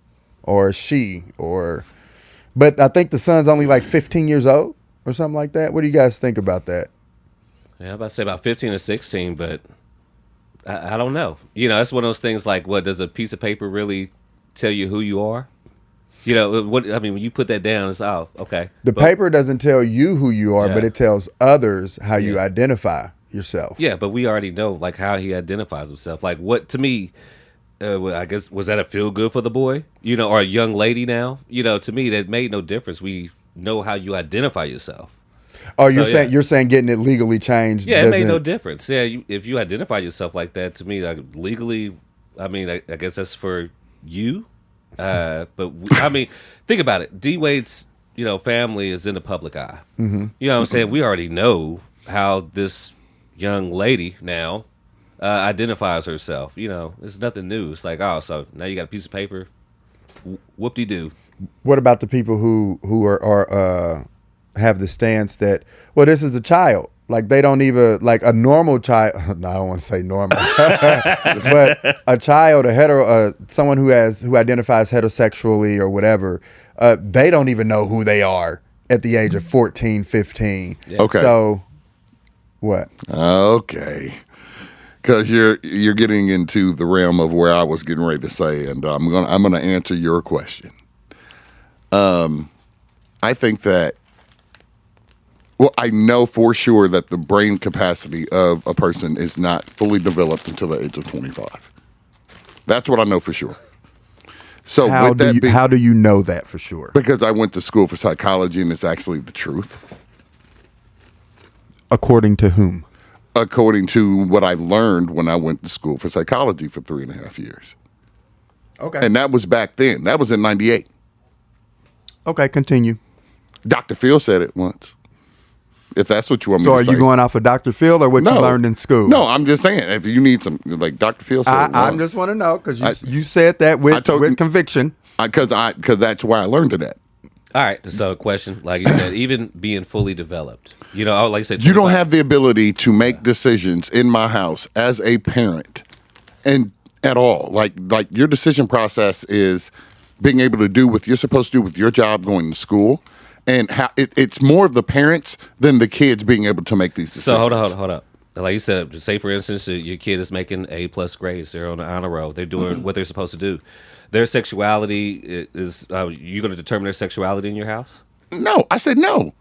or she but I think the son's only like 15 years old or something like that. What do you guys think about that? Yeah, I'm about to say about 15 or 16, but I don't know. It's one of those things like, what does a piece of paper really tell you who you are? When you put that down, it's okay. The paper doesn't tell you who you are, but it tells others how you identify yourself. Yeah, but we already know like how he identifies himself. Like what to me, I guess was that a feel good for the boy, or a young lady now? To me that made no difference. We know how you identify yourself. Oh, you're saying getting it legally changed? Yeah, it made no difference. Yeah, if you identify yourself like that, to me, like legally, I mean, I guess that's for you. Think about it. D Wade's, family is in the public eye. Mm-hmm. You know what I'm saying? We already know how this young lady now identifies herself. It's nothing new. It's like, so now you got a piece of paper. Whoop-de-doo. What about the people who are have the stance that, well, this is a child. Like they don't even, like a normal child. No, I don't want to say normal, but a child, someone who identifies heterosexually or whatever, they don't even know who they are at the age of 14, 15. Yeah. Okay. So, what? Okay. Because you're getting into the realm of where I was getting ready to say, and I'm gonna answer your question. I think that. Well, I know for sure that the brain capacity of a person is not fully developed until the age of 25. That's what I know for sure. So How do you know that for sure? because I went to school for psychology and it's actually the truth. According to whom? According to what I learned when I went to school for psychology for 3.5 years. Okay. And that was back then. That was in 98. Okay, continue. Dr. Phil said it once. If that's what you want me So to are say. you going off of Dr. Phil or what you learned in school? No, I'm just saying, if you need some, like Dr. Phil said it I once. just want to know because you said that with conviction. Because that's why I learned it at. All right. So, question, like you said, even being fully developed, like I said, You don't have the ability to make decisions in my house as a parent, and at all. Like your decision process is being able to do what you're supposed to do with your job, going to school, and how it's more of the parents than the kids being able to make these decisions. So hold up. Like you said, say for instance, your kid is making A+ grades. They're on the honor roll. They're doing what they're supposed to do. Their sexuality is you going to determine their sexuality in your house? No, I said no.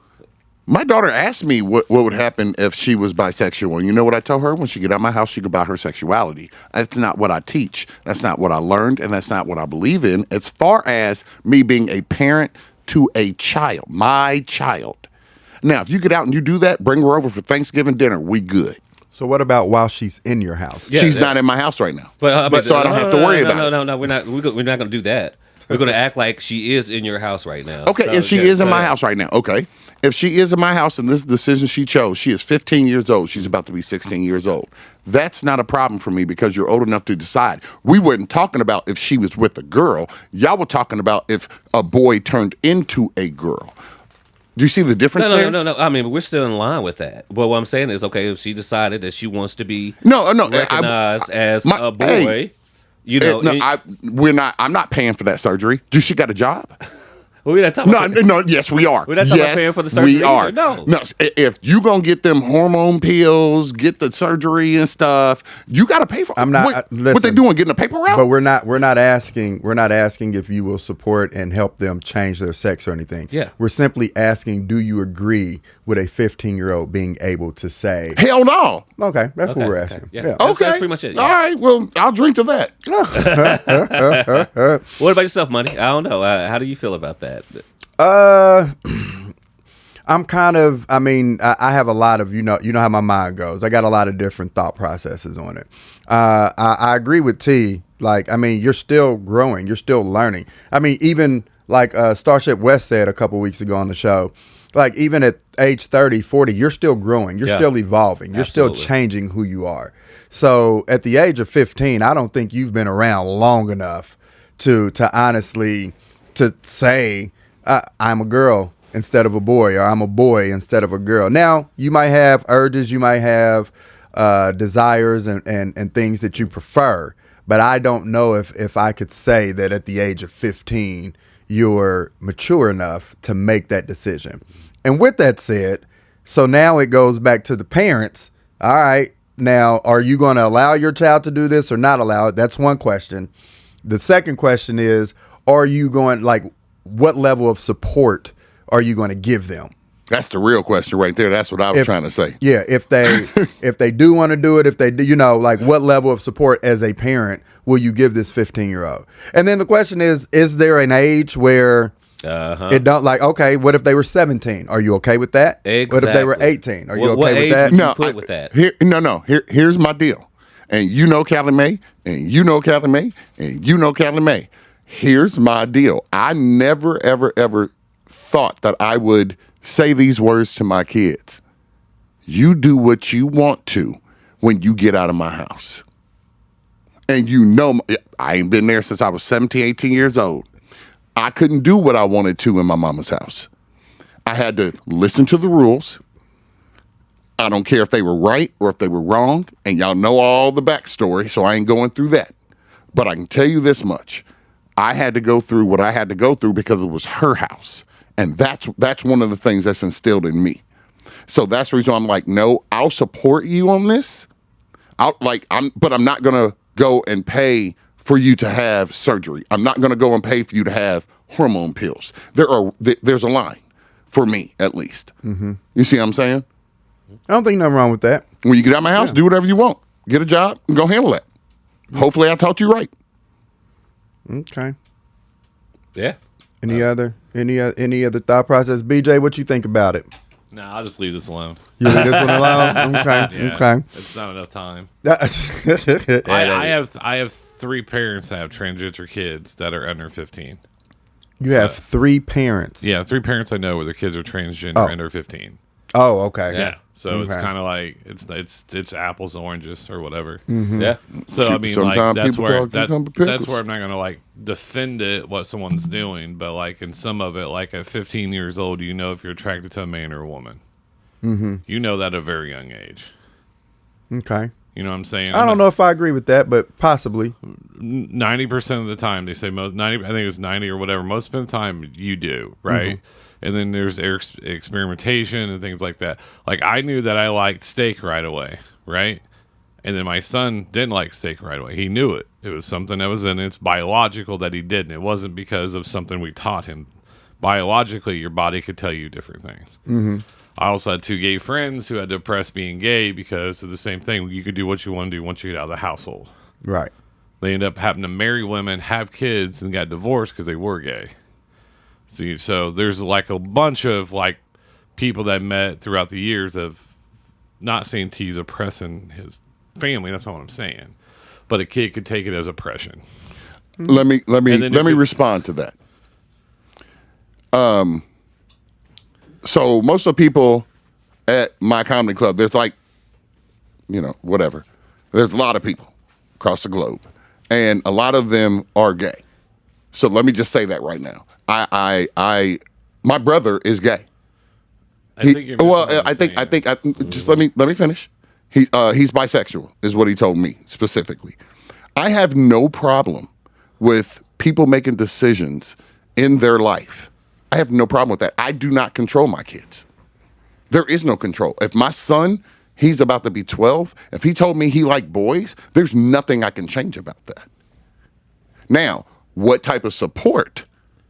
My daughter asked me what would happen if she was bisexual. And you know what I told her? When she get out of my house, she could buy her sexuality. That's not what I teach. That's not what I learned, and that's not what I believe in. As far as me being a parent to a child, my child. Now, if you get out and you do that, bring her over for Thanksgiving dinner. We good. So what about while she's in your house? Yeah, She's not in my house right now. But so I don't have to worry about it. No, we're not going to do that. We're going to act like she is in your house right now. Okay, if she is in my house right now, okay. If she is in my house and this is the decision she chose, she is 15 years old. She's about to be 16 years old. That's not a problem for me because you're old enough to decide. We weren't talking about if she was with a girl. Y'all were talking about if a boy turned into a girl. Do you see the difference there? No. I mean, we're still in line with that. But what I'm saying is, okay, if she decided that she wants to be recognized as a boy, we're not. I'm not paying for that surgery. Do she got a job? Well, we're not talking about No, yes, we are. We're not talking about paying for the surgery. We are. No. If you gonna get them hormone pills, get the surgery and stuff, you got to pay for it. I'm not. What they doing? Getting a paper route? But we're not asking if you will support and help them change their sex or anything. Yeah. We're simply asking, do you agree with a 15-year-old being able to say, Hell no. okay, that's what we're asking. Yeah. Okay, That's pretty much it. Yeah. All right. Well, I'll drink to that. What about yourself, Money? I don't know. How do you feel about that? I'm kind of, I have a lot of, you know how my mind goes. I got a lot of different thought processes on it. I agree with T. You're still growing. You're still learning. Even like Starship West said a couple weeks ago on the show, like even at age 30, 40, you're still growing. You're still evolving. You're still changing who you are. So at the age of 15, I don't think you've been around long enough to honestly to say, I'm a girl instead of a boy, or I'm a boy instead of a girl. Now, you might have urges, you might have desires and things that you prefer, but I don't know if I could say that at the age of 15, you're mature enough to make that decision. And with that said, so now it goes back to the parents. All right, now, are you going to allow your child to do this or not allow it? That's one question. The second question is, are you going, what level of support are you going to give them? That's the real question right there. That's what I was trying to say. Yeah, if they do want to do it, if they do, what level of support as a parent will you give this 15-year-old? And then the question is there an age where it don't, okay, what if they were 17? Are you okay with that? Exactly. What if they were 18? Are you what okay with age that? would you put with that? Here's my deal. And you know Callie Mae, and you know Callie Mae, and you know Callie Mae. Here's my deal. I never, ever, ever thought that I would say these words to my kids. You do what you want to when you get out of my house. And I ain't been there since I was 17, 18 years old. I couldn't do what I wanted to in my mama's house. I had to listen to the rules. I don't care if they were right or if they were wrong. And y'all know all the backstory, so I ain't going through that. But I can tell you this much. I had to go through what I had to go through because it was her house. And that's one of the things that's instilled in me. So that's the reason I'm like, no, I'll support you on this. But I'm not going to go and pay for you to have surgery. I'm not going to go and pay for you to have hormone pills. There's a line for me, at least. Mm-hmm. You see what I'm saying? I don't think nothing wrong with that. When you get out of my house, do whatever you want. Get a job and go handle that. Hopefully I taught you right. Okay. Yeah. Any other thought process? BJ, what you think about it? No, I'll just leave this alone. You leave this one alone? Okay. Yeah, Okay. it's not enough time. Yeah. I have 3 parents that have transgender kids that are under 15. You have 3 parents. Yeah, 3 parents I know where their kids are transgender under 15. Oh, okay. Yeah, so it's Okay. kind of like it's apples and oranges or whatever. Yeah. So I mean, Sometimes like that's people where call cucumber pickles. that's where I'm not gonna like defend it what someone's doing, but like in some of it, like at 15 years old, you know if you're attracted to a man or a woman. Mm-hmm. You know that at a very young age. Okay. You know what I'm saying? I don't know if I agree with that, but possibly. 90% of the time they say most 90. I think it's 90 or whatever. Most of the time you do, right? Mm-hmm. And then there's experimentation and things like that. Like I knew that I liked steak right away, right? And then my son didn't like steak right away. He knew it. It was something that was in it. It's biological that he didn't. It wasn't because of something we taught him. Biologically, your body could tell you different things. Mm-hmm. I also had 2 gay friends who had to oppress being gay because of the same thing. You could do what you want to do once you get out of the household. Right. They end up having to marry women, have kids, and got divorced because they were gay. See, so there's like a bunch of like people that met throughout the years of not saying T's oppressing his family. That's not what I'm saying. But a kid could take it as oppression. Let me And then respond to that. So most of the people at my comedy club, there's like, whatever. There's a lot of people across the globe, and a lot of them are gay. So let me just say that right now. My brother is gay. I think you're missing what I'm saying. Just let me finish. He's bisexual, is what he told me specifically. I have no problem with people making decisions in their life. I have no problem with that. I do not control my kids. There is no control. If my son, he's about to be 12, if he told me he liked boys, there's nothing I can change about that. Now, what type of support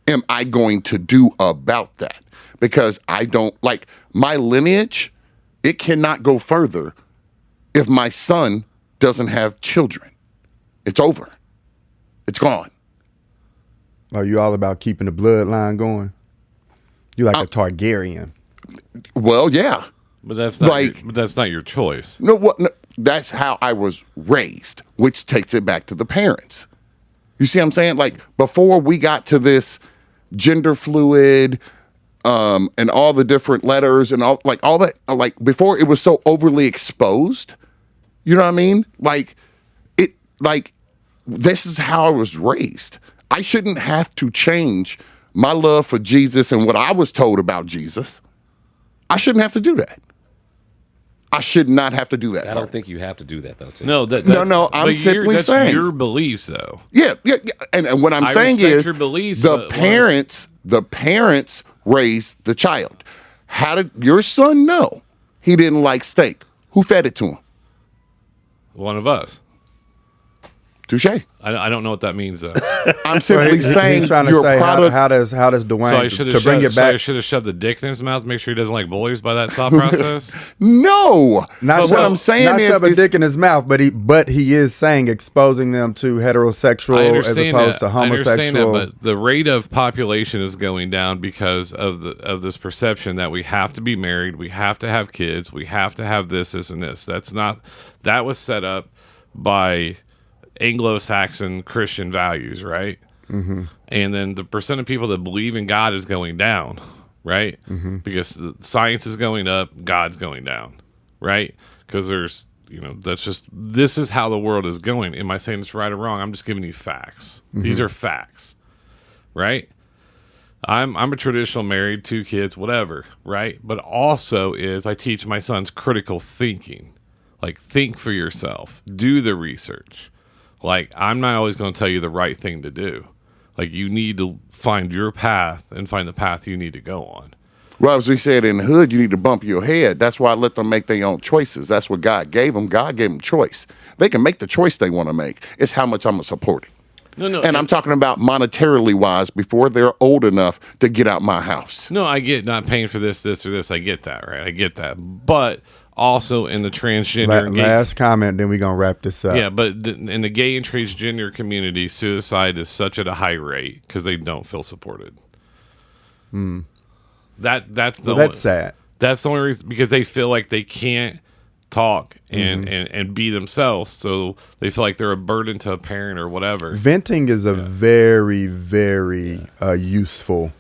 am I going to do about that? Because I don't, like, my lineage, it cannot go further if my son doesn't have children. It's over. It's gone. Are you all about keeping the bloodline going? You like a Targaryen. Well, yeah. But that's not Like- but that's not your choice. No, that's how I was raised, which takes it back to the parents. You see what I'm saying? Like, before we got to this gender fluid, and all the different letters and all that, like before it was so overly exposed, you know what I mean? This is how I was raised. I shouldn't have to change my love for Jesus and what I was told about Jesus. I shouldn't have to do that. I should not have to do that. I don't think you have to do that, though, Tim. No, No, I'm simply that's saying. your beliefs, though. Yeah. And what I'm I saying respect is your beliefs, the but parents raised the child. How did your son know he didn't like steak? Who fed it to him? One of us. Touche. I don't know what that means, though. I'm simply saying he's trying to your say product. how does Dwayne to bring it back? I should have shoved the dick in his mouth, make sure he doesn't like boys by that thought process. No. Not But what I'm saying not is, shove a dick in his mouth, but he is saying exposing them to heterosexual I as understand opposed that. to I understand homosexual. that, but the rate of population is going down because of this perception that we have to be married, we have to have kids, we have to have this, and this. That was set up by Anglo-Saxon Christian values, right? Mm-hmm. And then the percent of people that believe in God is going down, right? Mm-hmm. Because the science is going up, God's going down, right? Because there's, this is how the world is going. Am I saying it's right or wrong? I'm just giving you facts. Mm-hmm. These are facts, right? I'm a traditional married, 2 kids, whatever, right? But also I teach my sons critical thinking. Like, think for yourself. Do the research. Like, I'm not always going to tell you the right thing to do. Like, you need to find your path and find the path you need to go on. Well, as we said in the hood, you need to bump your head. That's why I let them make their own choices. That's what God gave them. God gave them choice. They can make the choice they want to make. It's how much I'm going to support it. No. And I'm talking about monetarily wise before they're old enough to get out my house. No, I get not paying for this, or this. I get that, right? I get that. But also in the transgender and gay. Last comment, then we're going to wrap this up. Yeah, but in the gay and transgender community, suicide is such at a high rate because they don't feel supported. That's sad. That's the only reason, because they feel like they can't talk and be themselves, so they feel like they're a burden to a parent or whatever. Venting is a very, very useful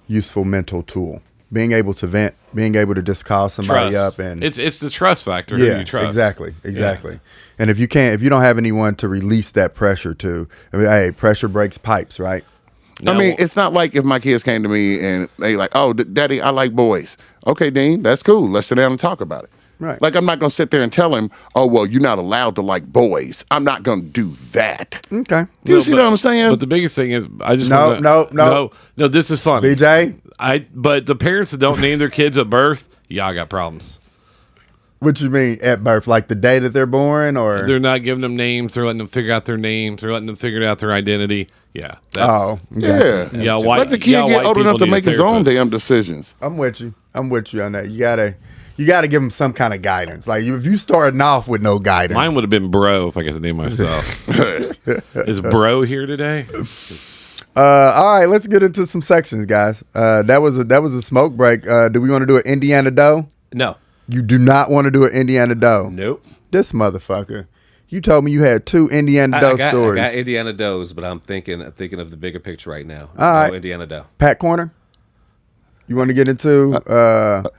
mental tool. Being able to vent, being able to just call somebody Trust. up, and it's the trust factor. Who you trust. exactly. Yeah. And if you don't have anyone to release that pressure to, I mean, hey, pressure breaks pipes, right? I mean, it's not like if my kids came to me and they like, oh, Daddy, I like boys. Okay, Dean, that's cool. Let's sit down and talk about it. Right. Like, I'm not going to sit there and tell him, oh, well, you're not allowed to like boys. I'm not going to do that. Okay. Do you see what I'm saying? But the biggest thing is, I just No. This is funny. BJ, But the parents that don't name their kids at birth, y'all got problems. what you mean at birth? Like the day that they're born, or They're not giving them names. They're letting them figure out their names. They're letting them figure out their identity. Yeah. oh, yeah. Yeah, Let the kid get old enough to make his own damn decisions. I'm with you on that. You gotta give them some kind of guidance. Like if you starting off with no guidance, Mine would have been Bro if I got to name myself. Is Bro here today? all right, let's get into some sections, guys. That was a smoke break. Do we want to do an Indiana Doe? No. You do not want to do an Indiana Doe. Nope. This motherfucker. You told me you had 2 Indiana Doe stories. I got Indiana Does, but I'm thinking of the bigger picture right now. All right. Indiana Doe. Pat Corner. You want to get into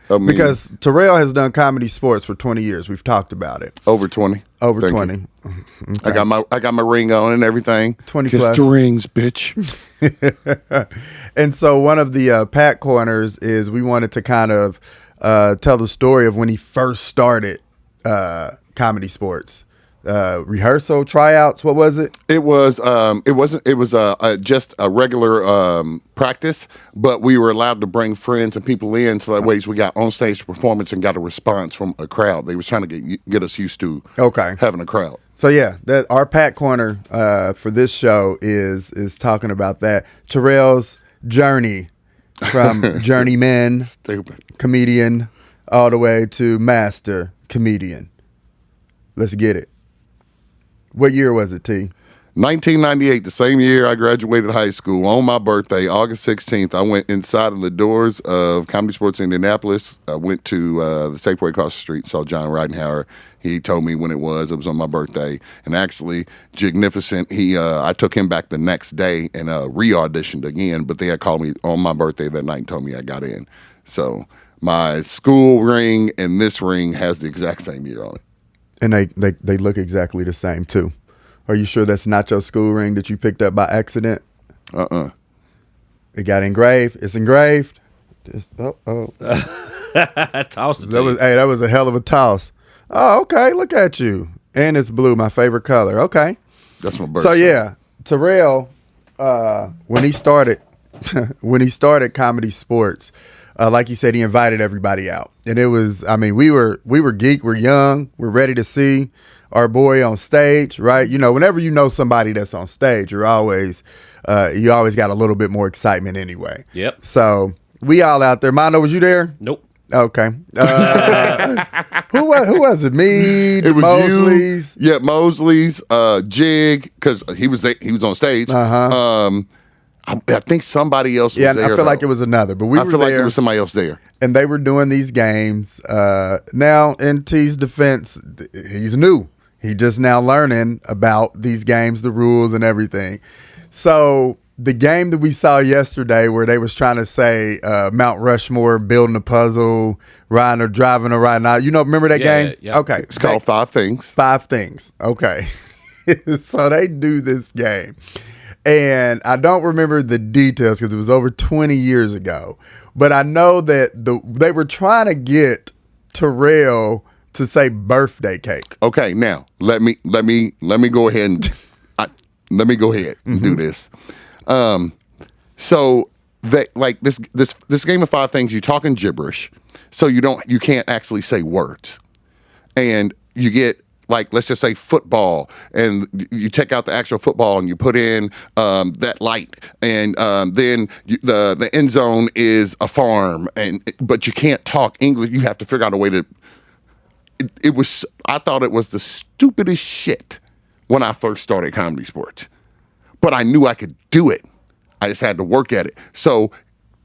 because Terrell has done comedy sports for 20 years. We've talked about it. Over 20. Over Thank 20. you. Okay. I got my ring on and everything. 20 Kiss plus. the rings, bitch. And so one of the Pat Corners is we wanted to kind of tell the story of when he first started comedy sports. Rehearsal, tryouts, what was it? It was just a regular practice, but we were allowed to bring friends and people in, so that ways we got on stage performance and got a response from a crowd. They was trying to get us used to having a crowd. So yeah, that our Pat Corner for this show is talking about that. Terrell's journey from journeyman comedian all the way to master comedian. Let's get it. What year was it, T? 1998, the same year I graduated high school. On my birthday, August 16th, I went inside of the doors of Comedy Sports Indianapolis. I went to the Safeway across the street, saw John Ridenhour. He told me when it was on my birthday. And actually, Jignificent, I took him back the next day and re-auditioned again, but they had called me on my birthday that night and told me I got in. So my school ring and this ring has the exact same year on it. And they look exactly the same too. Are you sure that's not your school ring that you picked up by accident? It got engraved. It's engraved. Toss it. That was a hell of a toss. Oh, okay. Look at you. And it's blue, my favorite color. Okay. That's my birthday. So yeah, Terrell, when he started comedy sports, like he said, he invited everybody out. And it was, I mean, we were geek, we're young, we're ready to see our boy on stage, right? You know, whenever you know somebody that's on stage, you always got a little bit more excitement anyway. Yep. So we all out there. Mondo, was you there? Nope. Okay. Who was it? Me, It was Mosley's. you. Yeah, Mosley's, Jig, because he was on stage. I think somebody else was there. Yeah, I feel like it was another, but I feel like there was somebody else there. And they were doing these games. Now, in T's defense, he's new. He just now learning about these games, the rules and everything. So the game that we saw yesterday where they was trying to say Mount Rushmore, building a puzzle, riding or driving or riding out. You know, remember that game? Yeah. Okay. It's called Five Things. 5 Things. Okay. So they do this game. And I don't remember the details because it was over 20 years ago. But I know that they were trying to get Terrell to say birthday cake. Okay, now let me go ahead and do this. So that like this game of 5 things, you're talking gibberish, so you can't actually say words, and you get. Like, let's just say football, and you take out the actual football and you put in that light, and then the end zone is a farm, but you can't talk English. You have to figure out a way to. it was. I thought it was the stupidest shit when I first started Comedy Sports, but I knew I could do it. I just had to work at it. So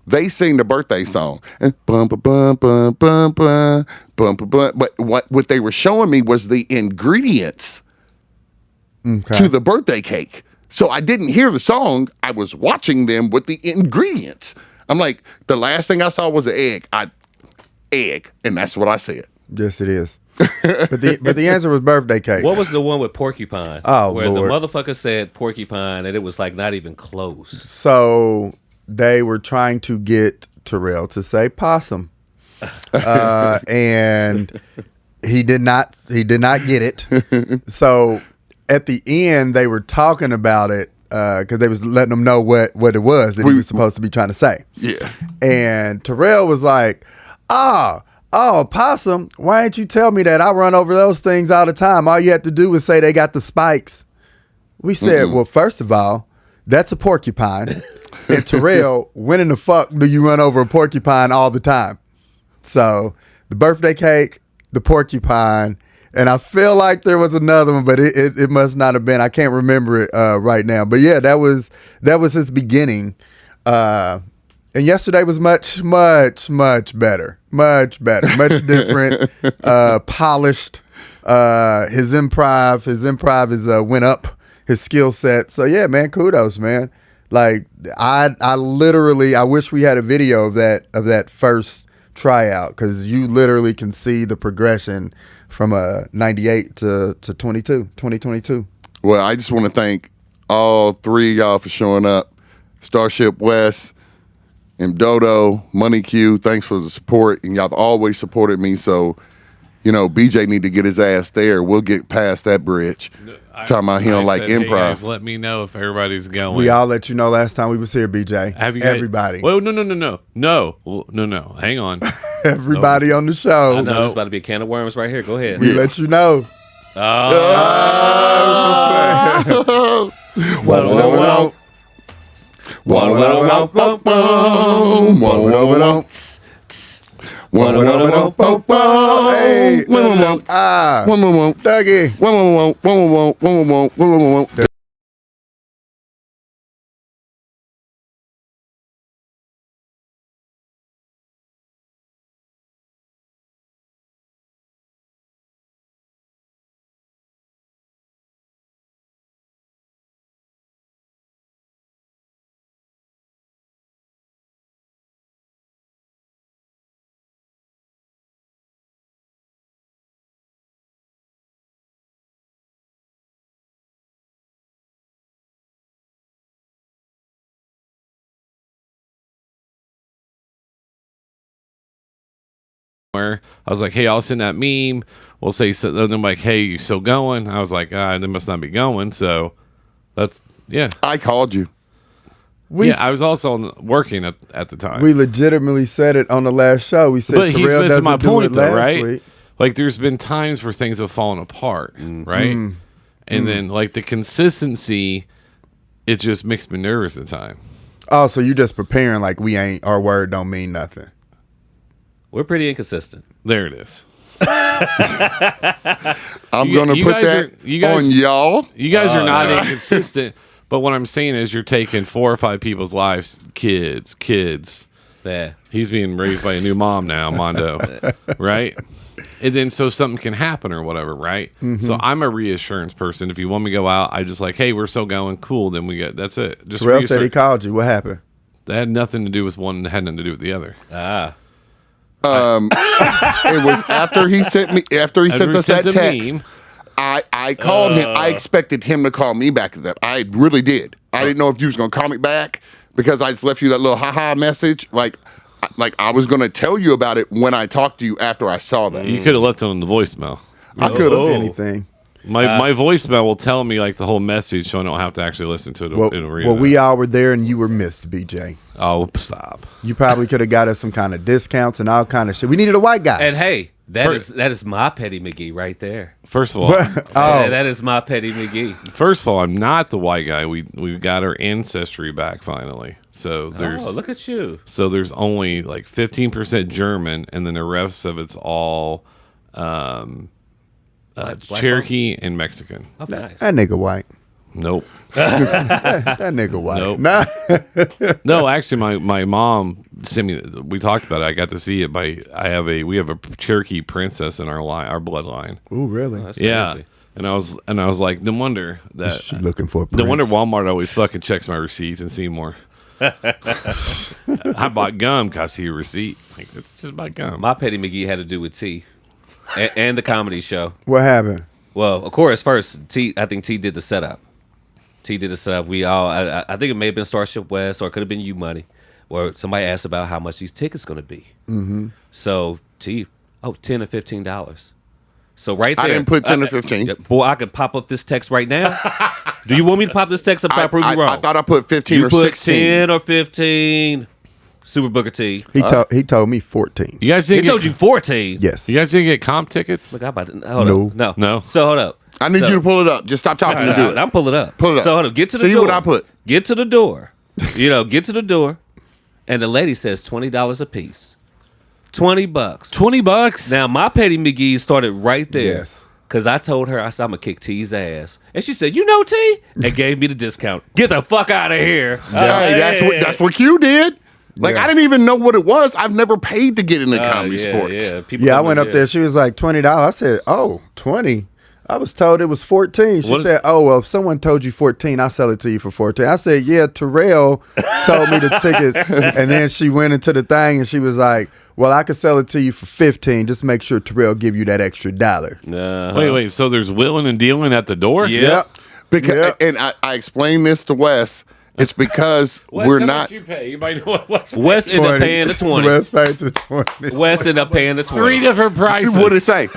they sing the birthday song, and bum bum bum bum bum bum bum bum. But what they were showing me was the ingredients to the birthday cake. So I didn't hear the song. I was watching them with the ingredients. I'm like, the last thing I saw was an egg. Egg, and that's what I said. Yes, it is. but the answer was birthday cake. What was the one with porcupine? Oh, where Lord. the motherfucker said porcupine, and it was like not even close. So they were trying to get Terrell to say possum, and he did not get it. So at the end, they were talking about it because they was letting them know what it was that he was supposed to be trying to say. Yeah. And Terrell was like, "Oh, possum, why didn't you tell me that? I run over those things all the time. All you have to do is say they got the spikes." We said, well, first of all, that's a porcupine. And Terrell, when in the fuck do you run over a porcupine all the time? So the birthday cake, the porcupine, and I feel like there was another one, but it must not have been. I can't remember it right now. But yeah, that was his beginning. And yesterday was much better. Much different, polished. His improv is went up, his skill set. So yeah, man, kudos, man. Like I literally, I wish we had a video of that first tryout, because you literally can see the progression from 98 to 2022. Well, I just want to thank all three of y'all for showing up. Starship West, and Dodo, Money Q, thanks for the support, and y'all have always supported me. So, BJ need to get his ass there. We'll get past that bridge. Talking about he don't like improv. Hey guys, let me know if everybody's going. We all let you know last time we was here, BJ. Have you everybody? Well, no. Hang on. Everybody on the show. I know there's about to be a can of worms right here. Go ahead. We let you know. Dougie. I was like, hey, I'll send that meme. We'll say, so then I'm like, hey, you still going? I was like, they must not be going. So that's, yeah. I called you. I was also working at the time. We legitimately said it on the last show. We said, but he's Terrell missing my point, though, right? Week. Like, there's been times where things have fallen apart, right? And then, like, the consistency, it just makes me nervous at the time. Oh, so you just preparing like we ain't, our word don't mean nothing. We're pretty inconsistent. There it is. I'm going to put that on y'all. You guys are not inconsistent, but what I'm saying is you're taking 4 or 5 people's lives, kids. Yeah. He's being raised by a new mom now, Mondo, right? And then so something can happen or whatever, right? So I'm a reassurance person. If you want me to go out, I just like, hey, we're still going. Cool. Then we get, that's it. Just Terrell said he called you. What happened? That had nothing to do with one. That had nothing to do with the other. It was after he sent us that text. Meme. I called him. I expected him to call me back. I really did. I didn't know if you was gonna call me back because I just left you that little haha message. Like I was gonna tell you about it when I talked to you after I saw that. You could have left it on the voicemail. I could have anything. My voicemail will tell me like the whole message, so I don't have to actually listen to it. Well, we all were there, and you were missed, BJ. Oh, stop! You probably could have got us some kind of discounts and all kind of shit. We needed a white guy. And hey, that is my Petty McGee right there. First of all, that is my Petty McGee. First of all, I'm not the white guy. We got our ancestry back finally. So there's look at you. So there's only like 15% German, and then the rest of it's all Black Cherokee and Mexican. Oh, nice. That nigga white. Nope. That nigga white. Nope. Nah. No, actually, my mom sent me. We talked about it. I got to see it. We have a Cherokee princess in our bloodline. Ooh, really? That's Yeah, crazy. and I was like, no wonder that. She looking for a No wonder prince. Walmart always fucking checks my receipts and Seymour. I bought gum because I see a receipt. Like, it's just about gum. My Petty McGee had to do with T and the comedy show. What happened? Well, of course, first I think T did the setup. T did the setup. We all, I think it may have been Starship West, or it could have been You Money, where somebody asked about how much these tickets going to be. Mm-hmm. So T, $10 or $15. So right there, I didn't put 10 or 15. Boy, I could pop up this text right now. Do you want me to pop this text up so I prove you wrong? I thought I put 15 you or put 16. 10 or 15. Super Booker T. He told me 14. You guys He didn't told you 14. Yes. You guys didn't get comp tickets? Look, I'm about to hold No. up. No. No. So hold up. I need you to pull it up. Just stop talking and do it. I'm pulling it up. Pull it up. So hold up. Get to the See door. what I put. Get to the door. Get to the door. And the lady says $20 a piece. $20. $20. Now my Petty McGee started right there. Yes. Cause I told her I said I'm gonna kick T's ass, and she said, "You know T," and gave me the discount. Get the fuck out of here! Hey, that's what Q did. Like, Yeah. I didn't even know what it was. I've never paid to get into comedy sports. Yeah, people Yeah, I come went in up there. She was like $20. I said, "Oh, 20." I was told it was 14. She What- said, "Oh, well, if someone told you 14, I'll sell it to you for 14." I said, "Yeah, Terrell told me the tickets." And then she went into the thing and she was like, "Well, I could sell it to you for 15. Just make sure Terrell give you that extra $1." Wait. So there's willing and dealing at the door? Yeah. Yep. Because, Yep. and I explained this to Wes. It's because Wes, we're how not. much you pay? Anybody know what's West ended up paying the 20. West paid to 20. West ended up paying the 20. three different prices? What did it say?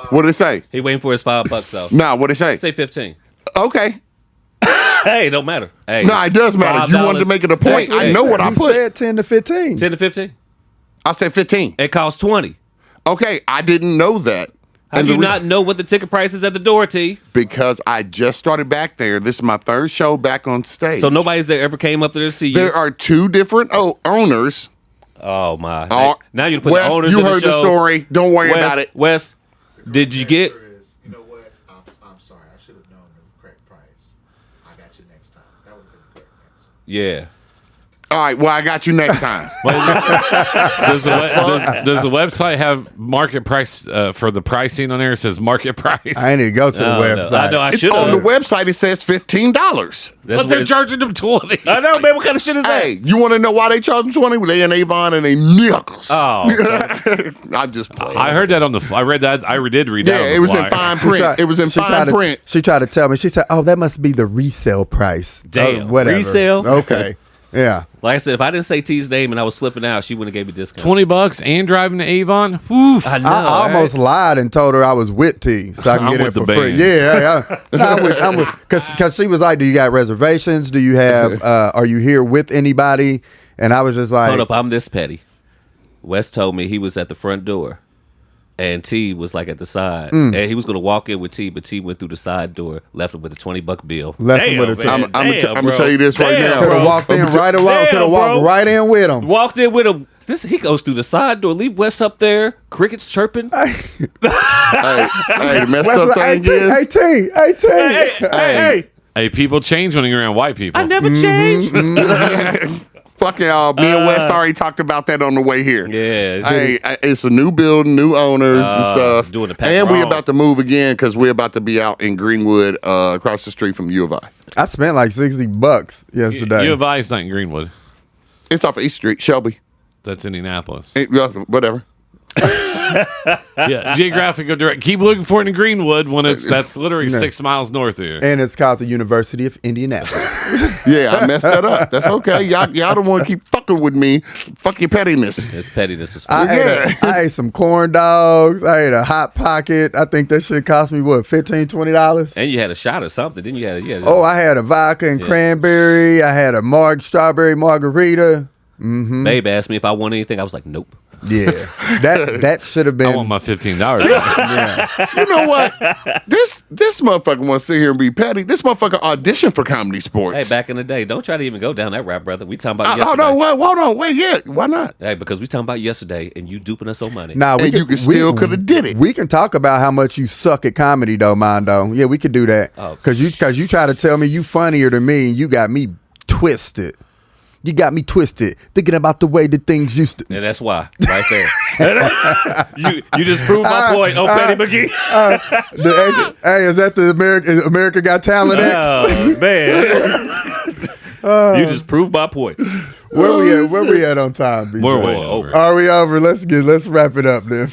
What did it say? He waiting for his $5 though. Nah, what did it say? Say 15. Okay. Hey, don't matter. Hey, No, it does matter. You wanted to make it a point. Hey, I know what I He put. said 10 to 15. 10 to 15. I said 15. It costs 20. Okay, I didn't know that. How And do you the re- not know what the ticket price is at the door, T? Because I just started back there. This is my third show back on stage. So nobody's there ever came up there to see you. There are two different owners. Oh my! Oh, Now you put Wes, the owners. you in heard the show. story. Don't worry about it. Wes, did you get? You know what? I'm sorry. I should have known the correct price. I got you next time. That would have been the correct answer. Yeah. All right, well, I got you next time. Does the website have market price for the pricing on there? It says market price. I ain't even go to the website. I know. I should On the have. website, it says $15. But they're charging them 20. I know, man. What kind of shit is that? Hey, you want to know why they charge them 20? They in Avon and they nickels. Oh, I'm just playing. I heard that on the. I read that. I did read that. Yeah, on the it was in flyer. fine print. It was in She fine tried to- print. She tried to tell me. She said, "Oh, that must be the resale price." Damn. Whatever. Resale? Okay. Yeah. like I said, if I didn't say T's name and I was flipping out, she wouldn't have gave me a discount. $20 and driving to Avon. Whew. I know. I almost lied and told her I was with T, so I can I'm get it with for the free. band. Yeah, no, I'm with, because she was like, "Do you got reservations? Do you have? Are you here with anybody?" And I was just like, Hold up, I'm this petty. Wes told me he was at the front door, and T was like at the side, and he was gonna walk in with T, but T went through the side door, left him with a $20 bill. Left him with a man. I'm Damn, gonna bro. tell you this right Damn, now. could bro. have walked in right along. Damn, Could have walked bro. right in with him. Walked in with him. He goes through the side door, leave Wes up there, crickets chirping. Hey, the messed Wes up was like, thing is, "Hey T, hey, Hey, people change when you're around white people. I never changed. fuck y'all. Me and Wes already talked about that on the way here. Yeah. Hey, it's a new building, new owners and stuff. doing the pack and we wrong. about to move again because we're about to be out in Greenwood, across the street from U of I. I spent like $60 yesterday. U of I is not in Greenwood. It's off of East Street, Shelby. That's Indianapolis. Whatever. Yeah, geographical direct. Keep looking for it in Greenwood when that's literally 6 miles north of here. And it's called the University of Indianapolis. Yeah, I messed that up. That's okay. Y'all don't want to keep fucking with me. Fuck your pettiness. His pettiness was I funny. ate some corn dogs. I ate a Hot Pocket. I think that shit cost me what, $15, $20? And you had a shot or something, didn't you? Oh, I had a vodka and cranberry. I had a strawberry margarita. Babe asked me if I want anything. I was like, nope. Yeah, that should have been. I want my $15. Yeah. You know what? This motherfucker wants to sit here and be petty. This motherfucker auditioned for Comedy Sports. Hey, back in the day, don't try to even go down that route, brother. We talking about yesterday. Hold on, wait, yeah, why not? Hey, because we talking about yesterday, and you duping us on money. Nah, And you could still could have did it. We can talk about how much you suck at comedy, though, Mondo. Yeah, we could do that. Oh. Cause you try to tell me you funnier than me, and you got me twisted. You got me twisted, thinking about the way that things used to. And that's why, right there. you just proved my point, Petty McGee. Hey, is that the America Got Talent X? Oh, man. You just proved my point. Where we at on time, BJ? We're way over. Are we over? Let's wrap it up then.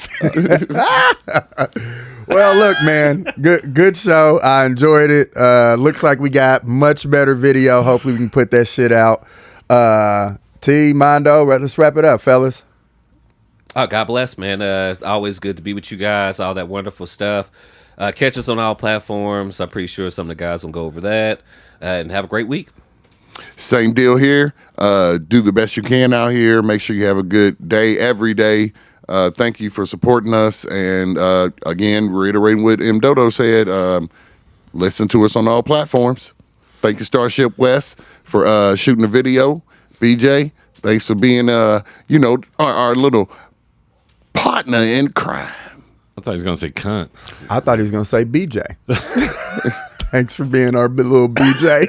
Well, look, man, good show. I enjoyed it. Looks like we got much better video. Hopefully we can put that shit out. T, Mondo, let's wrap it up, fellas. Oh, God bless, man. Always good to be with you guys. All that wonderful stuff. Catch us on all platforms. I'm pretty sure some of the guys will go over that. And have a great week. Same deal here. Do the best you can out here. Make sure you have a good day every day. Thank you for supporting us. And again, reiterating what M. Dodo said, listen to us on all platforms. Thank you, Starship West, for shooting the video. BJ, thanks for being, our little partner in crime. I thought he was going to say cunt. I thought he was going to say BJ. Thanks for being our little BJ.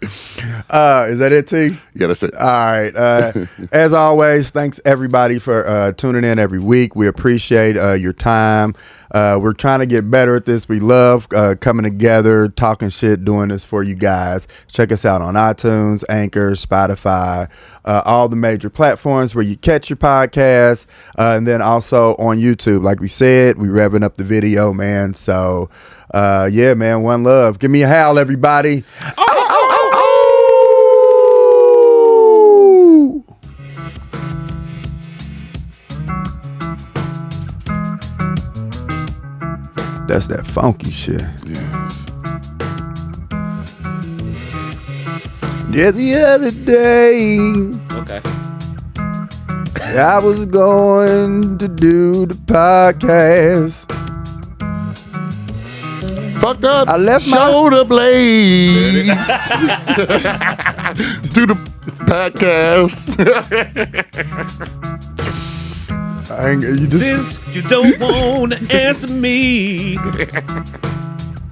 Is that it, T? Yeah, that's it. All right. As always, thanks everybody for tuning in every week. We appreciate your time. We're trying to get better at this. We love coming together, talking shit, doing this for you guys. Check us out on iTunes, Anchor, Spotify, all the major platforms where you catch your podcasts, and then also on YouTube. Like we said, we revving up the video, man. So, yeah, man, one love. Give me a howl, everybody. That's that funky shit. Yes. Yeah, the other day, Okay. I was going to do the podcast. Fucked up. I left my- shoulder blades. Do the podcast. You just, Since you don't want to answer me,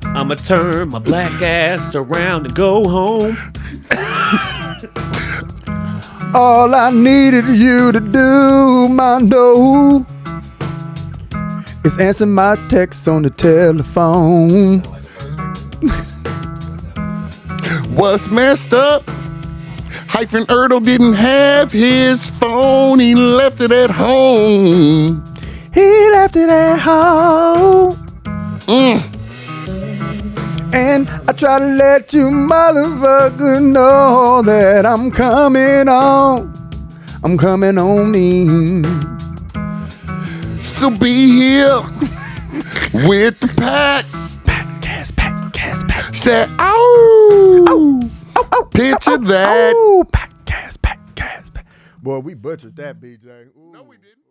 I'ma turn my black ass around and go home. all I needed you to do, Mondo, is answer my texts on the telephone. What's messed up? Hyphen Ertl didn't have his phone. He left it at home. He left it at home. And I try to let you motherfucker know that I'm coming on. I'm coming on in. Still be here with the pack. Podcast. Say, ow. Picture that. Oh, podcast. Boy, we butchered that, BJ. Ooh. No, we didn't.